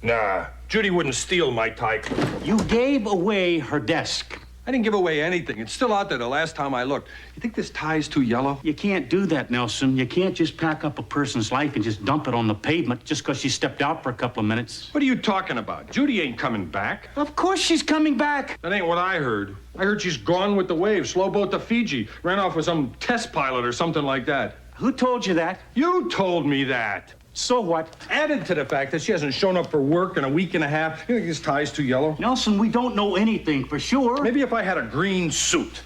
Nah, Judy wouldn't steal my tie clip. You gave away her desk. I didn't give away anything. It's still out there the last time I looked. You think this tie's too yellow? You can't do that, Nelson. You can't just pack up a person's life and just dump it on the pavement just because she stepped out for a couple of minutes. What are you talking about? Judy ain't coming back. Of course she's coming back. That ain't what I heard. I heard she's gone with the wave, slow boat to Fiji, ran off with some test pilot or something like that. Who told you that? You told me that. So what? Added to the fact that she hasn't shown up for work in a week and a half. You think this tie's too yellow? Nelson, we don't know anything for sure. Maybe if I had a green suit.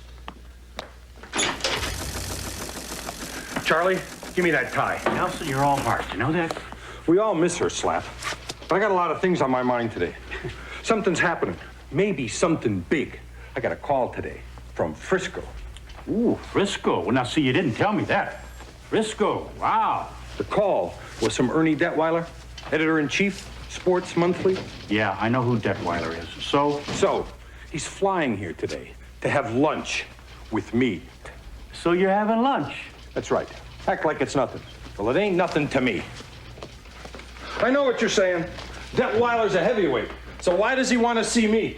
Charlie, give me that tie. Nelson, you're all heart. You know that? We all miss her, Slap. But I got a lot of things on my mind today. Something's happening. Maybe something big. I got a call today from Frisco. Ooh, Frisco. Well, now, see, you didn't tell me that. Frisco. Wow. The call was from Ernie Detweiler, editor-in-chief, Sports Monthly. Yeah, I know who Detweiler is. So, he's flying here today to have lunch with me. So you're having lunch? That's right. Act like it's nothing. Well, it ain't nothing to me. I know what you're saying. Detweiler's a heavyweight. So why does he want to see me?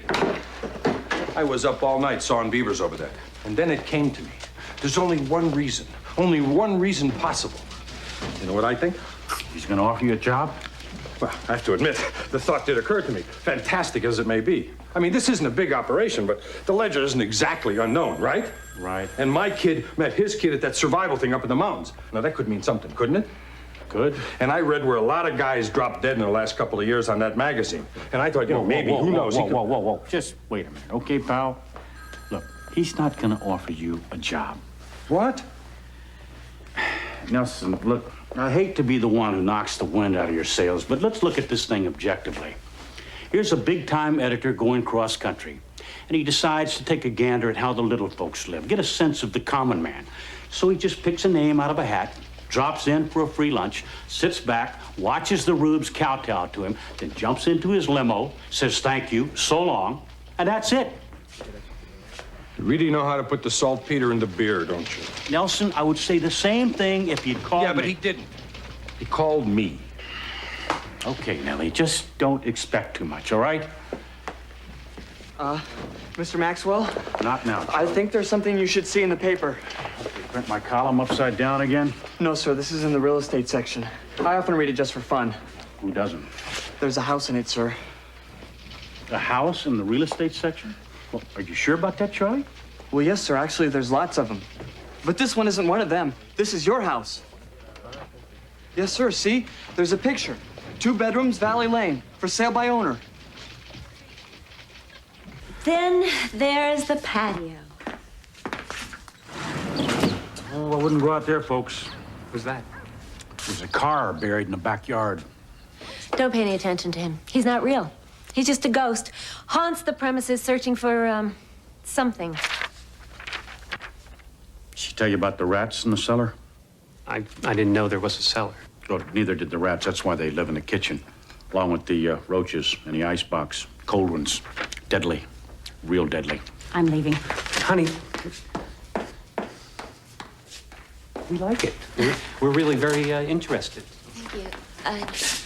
I was up all night sawing beavers over that. And then it came to me. There's only one reason possible. You know what I think? He's going to offer you a job? Well, I have to admit, the thought did occur to me, fantastic as it may be. I mean, this isn't a big operation, but the ledger isn't exactly unknown, right? Right. And my kid met his kid at that survival thing up in the mountains. Now, that could mean something, couldn't it? Could. And I read where a lot of guys dropped dead in the last couple of years on that magazine. And I thought, maybe, who knows? Whoa. Just wait a minute, okay, pal? Look, he's not going to offer you a job. What? Nelson, look, I hate to be the one who knocks the wind out of your sails, but let's look at this thing objectively. Here's a big-time editor going cross-country, and he decides to take a gander at how the little folks live, get a sense of the common man. So he just picks a name out of a hat, drops in for a free lunch, sits back, watches the rubes kowtow to him, then jumps into his limo, says thank you, so long, and that's it. You really know how to put the saltpeter in the beer, don't you? Nelson, I would say the same thing if you'd called me. Yeah, but he didn't. He called me. Okay, Nellie, just don't expect too much, all right? Mr. Maxwell? Not now. I think there's something you should see in the paper. Print my column upside down again? No, sir, this is in the real estate section. I often read it just for fun. Who doesn't? There's a house in it, sir. A house in the real estate section? Well, are you sure about that, Charlie? Well, yes, sir. Actually, there's lots of them. But this one isn't one of them. This is your house. Yes, sir. See? There's a picture. 2 bedrooms, Valley Lane. For sale by owner. Then there's the patio. Oh, I wouldn't go out there, folks. Who's that? There's a car buried in the backyard. Don't pay any attention to him. He's not real. He's just a ghost. Haunts the premises searching for, something. She tell you about the rats in the cellar? I didn't know there was a cellar. Well, neither did the rats. That's why they live in the kitchen, along with the roaches in the icebox. Cold ones. Deadly. Real deadly. I'm leaving. Honey, we like it. We're really very interested. Thank you.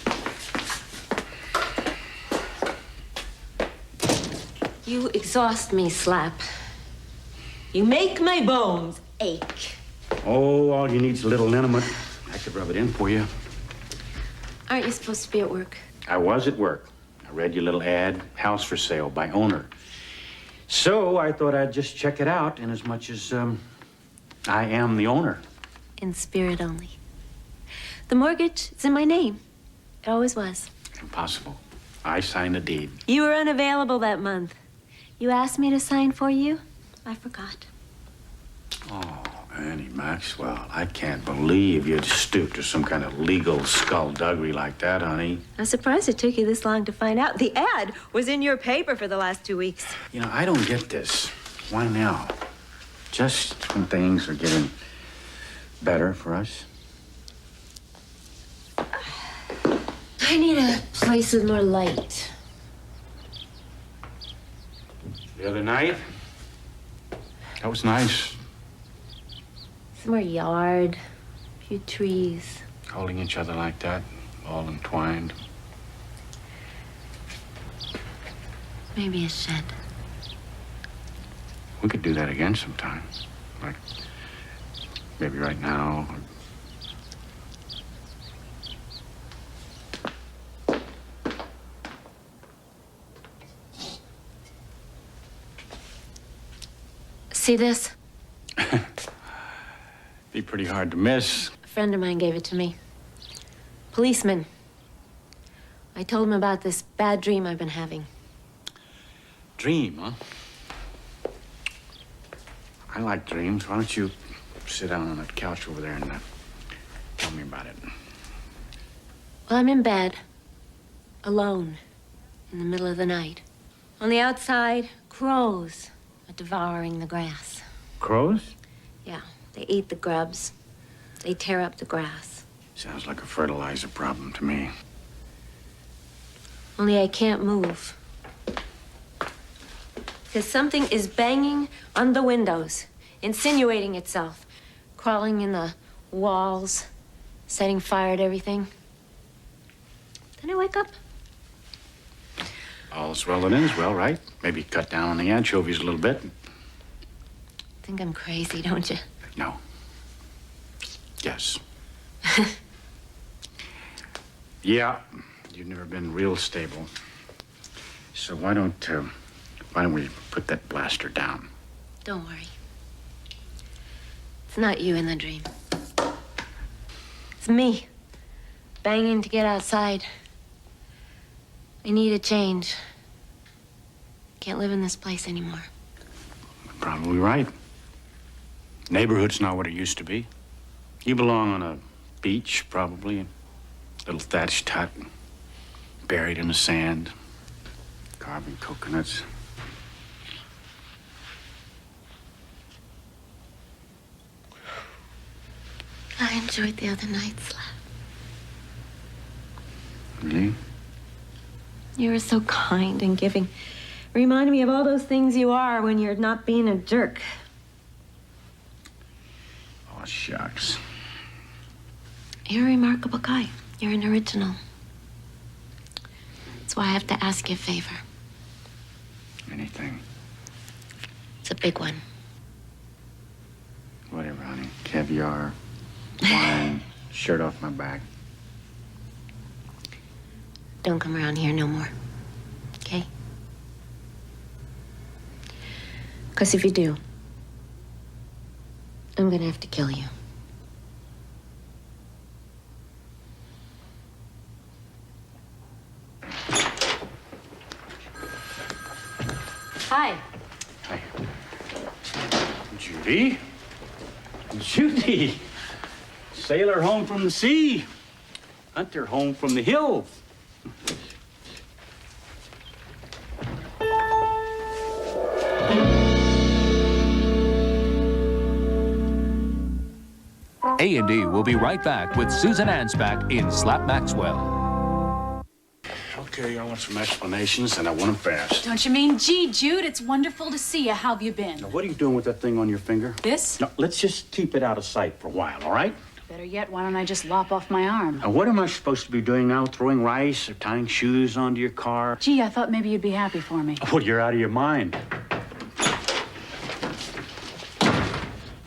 You exhaust me, Slap. You make my bones ache. Oh, all you need is a little liniment. I could rub it in for you. Aren't you supposed to be at work? I was at work. I read your little ad, house for sale by owner. So I thought I'd just check it out, in as much as, I am the owner. In spirit only. The mortgage is in my name. It always was. Impossible. I signed the deed. You were unavailable that month. You asked me to sign for you? I forgot. Oh, Annie Maxwell, I can't believe you'd stoop to some kind of legal skullduggery like that, honey. I'm surprised it took you this long to find out. The ad was in your paper for the last 2 weeks. You know, I don't get this. Why now? Just when things are getting better for us? I need a place with more light. The other night? That was nice. Some more yard, a few trees. Holding each other like that, all entwined. Maybe a shed. We could do that again sometime. Like, maybe right now. See this? Be pretty hard to miss. A friend of mine gave it to me. Policeman. I told him about this bad dream I've been having. Dream, huh? I like dreams. Why don't you sit down on that couch over there and tell me about it? Well, I'm in bed, alone, in the middle of the night. On the outside, crows are devouring the grass. Crows? Yeah, they eat the grubs. They tear up the grass. Sounds like a fertilizer problem to me. Only I can't move. Because something is banging on the windows, insinuating itself, crawling in the walls, setting fire to everything. Then I wake up. All's well that ends well, right? Maybe cut down on the anchovies a little bit. Think I'm crazy, don't you? No. Yes. Yeah, you've never been real stable. So why don't we put that blaster down? Don't worry. It's not you in the dream. It's me, banging to get outside. I need a change. Can't live in this place anymore. Probably right. Neighborhood's not what it used to be. You belong on a beach, probably. A little thatched hut, buried in the sand, carving coconuts. I enjoyed the other night, Slap. Really? You were so kind and giving. Reminded me of all those things you are when you're not being a jerk. Oh, shucks. You're a remarkable guy. You're an original. That's why I have to ask you a favor. Anything. It's a big one. Whatever, honey. Caviar, wine, shirt off my back. Don't come around here no more. Okay? Because if you do, I'm gonna have to kill you. Hi. Hi. Judy? Judy! Sailor home from the sea. Hunter home from the hills. A&E will be right back with Susan Ansbach in Slap Maxwell. Okay, I want some explanations, and I want them fast. Don't you mean, gee, Jude, it's wonderful to see you. How have you been? Now, what are you doing with that thing on your finger? This? No, let's just keep it out of sight for a while, all right? Better yet, why don't I just lop off my arm? Now, what am I supposed to be doing now? Throwing rice or tying shoes onto your car? Gee, I thought maybe you'd be happy for me. Well, you're out of your mind.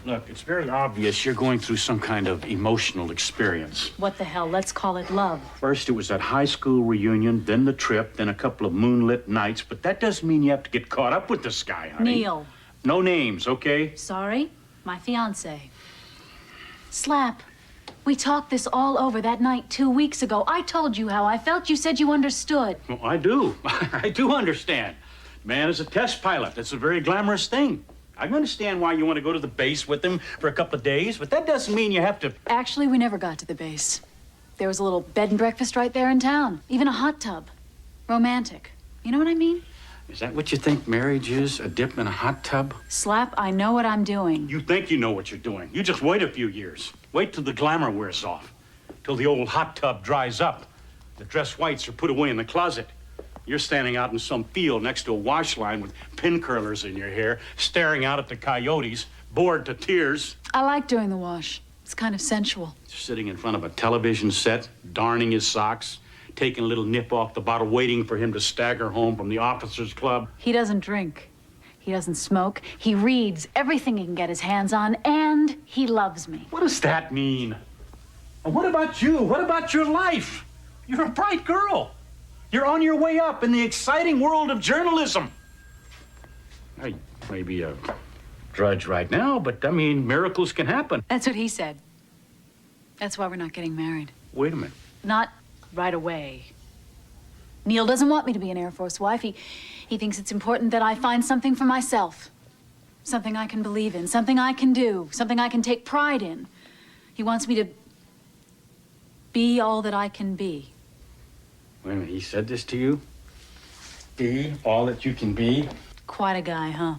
Look, it's very obvious you're going through some kind of emotional experience. What the hell? Let's call it love. First, it was that high school reunion, then the trip, then a couple of moonlit nights, but that doesn't mean you have to get caught up with this guy, honey. Neil. No names, okay? Sorry? My fiancé. Slap. We talked this all over that night 2 weeks ago. I told you how I felt. You said you understood. Well, I do. I do understand. Man is a test pilot. That's a very glamorous thing. I can understand why you want to go to the base with him for a couple of days, but that doesn't mean you have to... Actually, we never got to the base. There was a little bed and breakfast right there in town. Even a hot tub. Romantic. You know what I mean? Is that what you think marriage is? A dip in a hot tub? Slap, I know what I'm doing. You think you know what you're doing. You just wait a few years. Wait till the glamour wears off. Till the old hot tub dries up. The dress whites are put away in the closet. You're standing out in some field next to a wash line with pin curlers in your hair, staring out at the coyotes, bored to tears. I like doing the wash. It's kind of sensual. Sitting in front of a television set, darning his socks, taking a little nip off the bottle, waiting for him to stagger home from the officers' club. He doesn't drink. He doesn't smoke. He reads everything he can get his hands on, and he loves me. What does that mean? And what about you? What about your life? You're a bright girl. You're on your way up in the exciting world of journalism. I may be a drudge right now, but I mean, miracles can happen. That's what he said. That's why we're not getting married. Wait a minute. Not right away. Neil doesn't want me to be an Air Force wife. He thinks it's important that I find something for myself. Something I can believe in, something I can do, something I can take pride in. He wants me to be all that I can be. Wait a minute, he said this to you? Be all that you can be? Quite a guy, huh?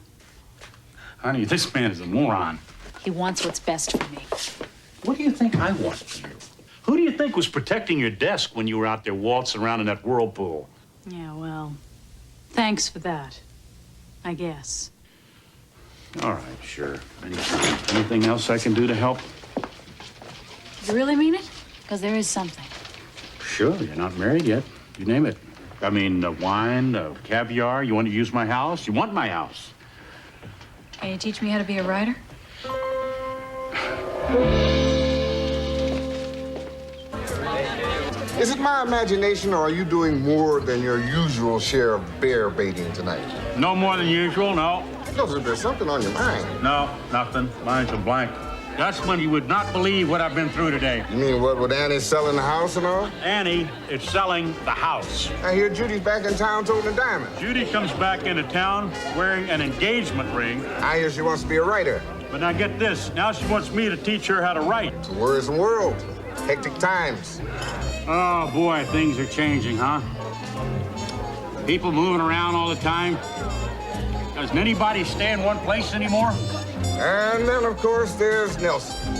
Honey, this man is a moron. He wants what's best for me. What do you think I want from you? Who do you think was protecting your desk when you were out there waltzing around in that whirlpool? Yeah, well, thanks for that, I guess. All right, sure. Anything else I can do to help? You really mean it? Because there is something. Sure, you're not married yet. You name it. I mean, wine, caviar. You want to use my house? You want my house. Can you teach me how to be a writer? Is it my imagination, or are you doing more than your usual share of bear baiting tonight? No more than usual, no. There's something on your mind. No, nothing. Mine's a blank. That's when you would not believe what I've been through today. You mean what, with Annie selling the house and all? Annie is selling the house. I hear Judy's back in town toting a diamond. Judy comes back into town wearing an engagement ring. I hear she wants to be a writer. But now get this. Now she wants me to teach her how to write. It's a worrisome world. Hectic times. Oh, boy, things are changing, huh? People moving around all the time. Doesn't anybody stay in one place anymore? And then, of course, there's Nelson.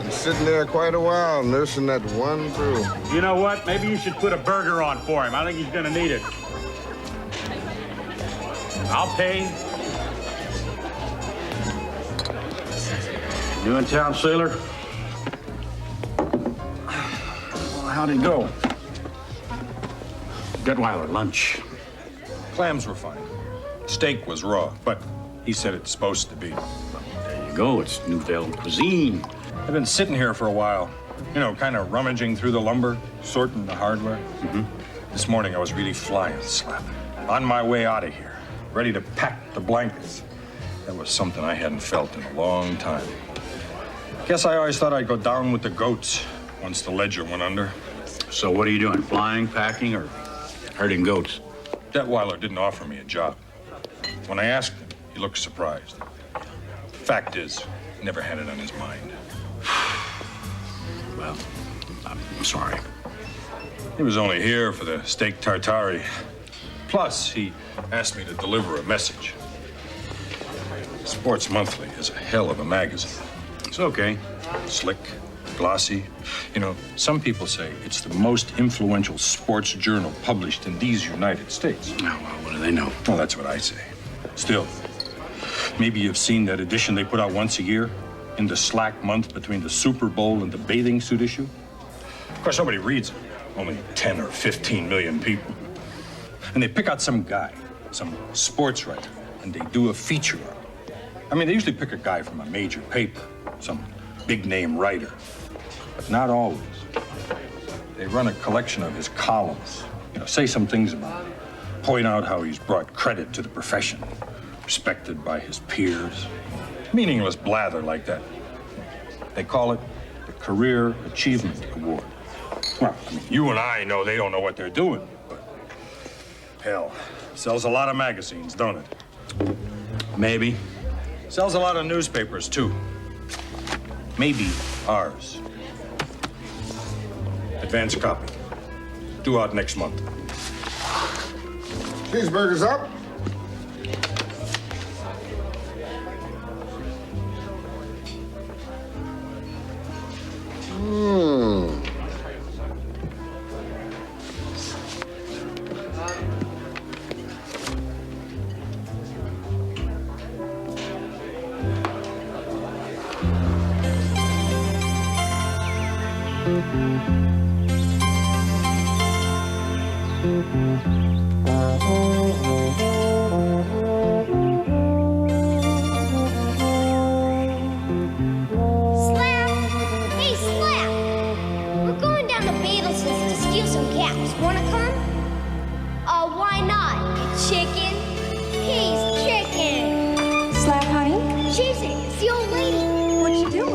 Been sitting there quite a while, nursing that one through. You know what? Maybe you should put a burger on for him. I think he's gonna need it. I'll pay. New in town, sailor? Well, how'd it go? Detweiler, lunch. Clams were fine. Steak was raw, but he said it's supposed to be. There you go. It's Nouvelle cuisine. I've been sitting here for a while, you know, kind of rummaging through the lumber, sorting the hardware. This morning I was really flying, Slap. On my way out of here, ready to pack the blankets. That was something I hadn't felt in a long time. Guess I always thought I'd go down with the goats once the ledger went under. So what are you doing? Flying, packing, or herding goats? Detweiler didn't offer me a job. When I asked him, he looked surprised. Fact is, he never had it on his mind. Well, I'm sorry. He was only here for the steak tartare. Plus, he asked me to deliver a message. Sports Monthly is a hell of a magazine. It's okay. Slick, glossy. You know, some people say it's the most influential sports journal published in these United States. Oh, well, what do they know? Well, that's what I say. Still, maybe you've seen that edition they put out once a year in the slack month between the Super Bowl and the bathing suit issue. Of course, nobody reads it. Only 10 or 15 million people. And they pick out some guy, some sports writer, and they do a feature on him. I mean, they usually pick a guy from a major paper, some big-name writer. But not always. They run a collection of his columns. You know, say some things about him. Point out how he's brought credit to the profession, respected by his peers. Meaningless blather like that. They call it the Career Achievement Award. Well, I mean, you and I know they don't know what they're doing, but Hell, sells a lot of magazines, don't it? Maybe. Sells a lot of newspapers, too. Maybe ours. Advance copy. Due out next month. Cheeseburgers up. Hey, Slap! We're going down to Badelson's to steal some caps. Wanna come? Why not, you chicken? He's chicken. Slap, honey? Chasing, it's the old lady. What you doing?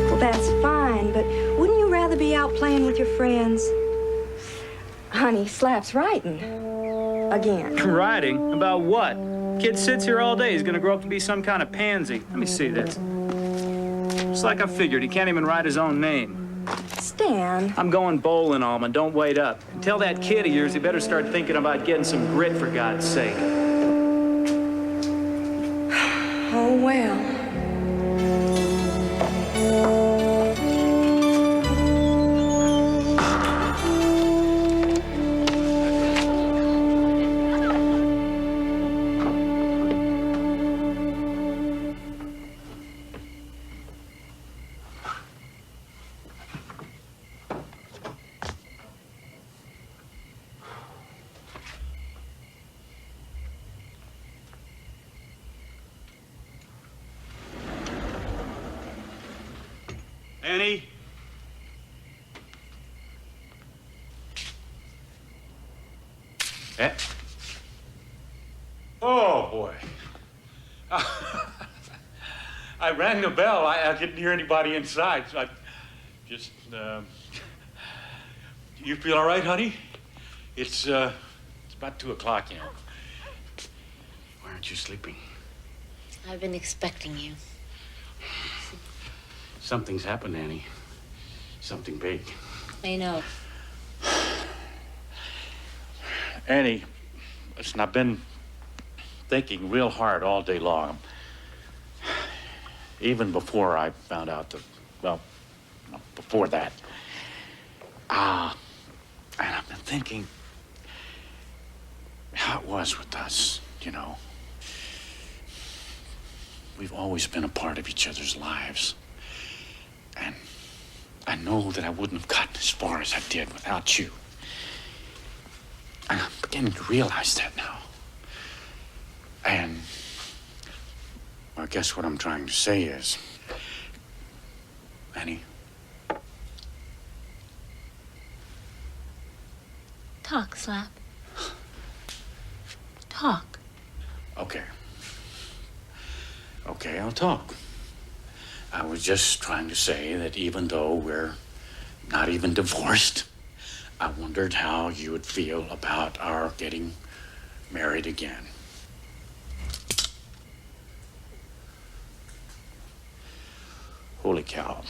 Well, that's fine, but wouldn't you rather be out playing with your friends? Honey, Slap's writing. Again. Writing? About what? Kid sits here all day. He's gonna grow up to be some kind of pansy. Let me see this. It's like I figured. He can't even write his own name. Stan. I'm going bowling, Alma. Don't wait up. And tell that kid of yours he better start thinking about getting some grit, for God's sake. Oh, well. Annie? Eh? Oh, boy. I rang the bell. I didn't hear anybody inside, so I just, You feel all right, honey? It's about 2 o'clock, you know. Why aren't you sleeping? I've been expecting you. Something's happened, Annie. Something big. I know. Annie, listen, I've been thinking real hard all day long. Even before I found out that, well, before that. And I've been thinking how it was with us, you know. We've always been a part of each other's lives. And I know that I wouldn't have gotten as far as I did without you. And I'm beginning to realize that now. And I guess what I'm trying to say is, Annie, Talk, Slap. Talk. okay. Okay, I'll talk. I was just trying to say that even though we're not even divorced, I wondered how you would feel about our getting married again. Holy cow.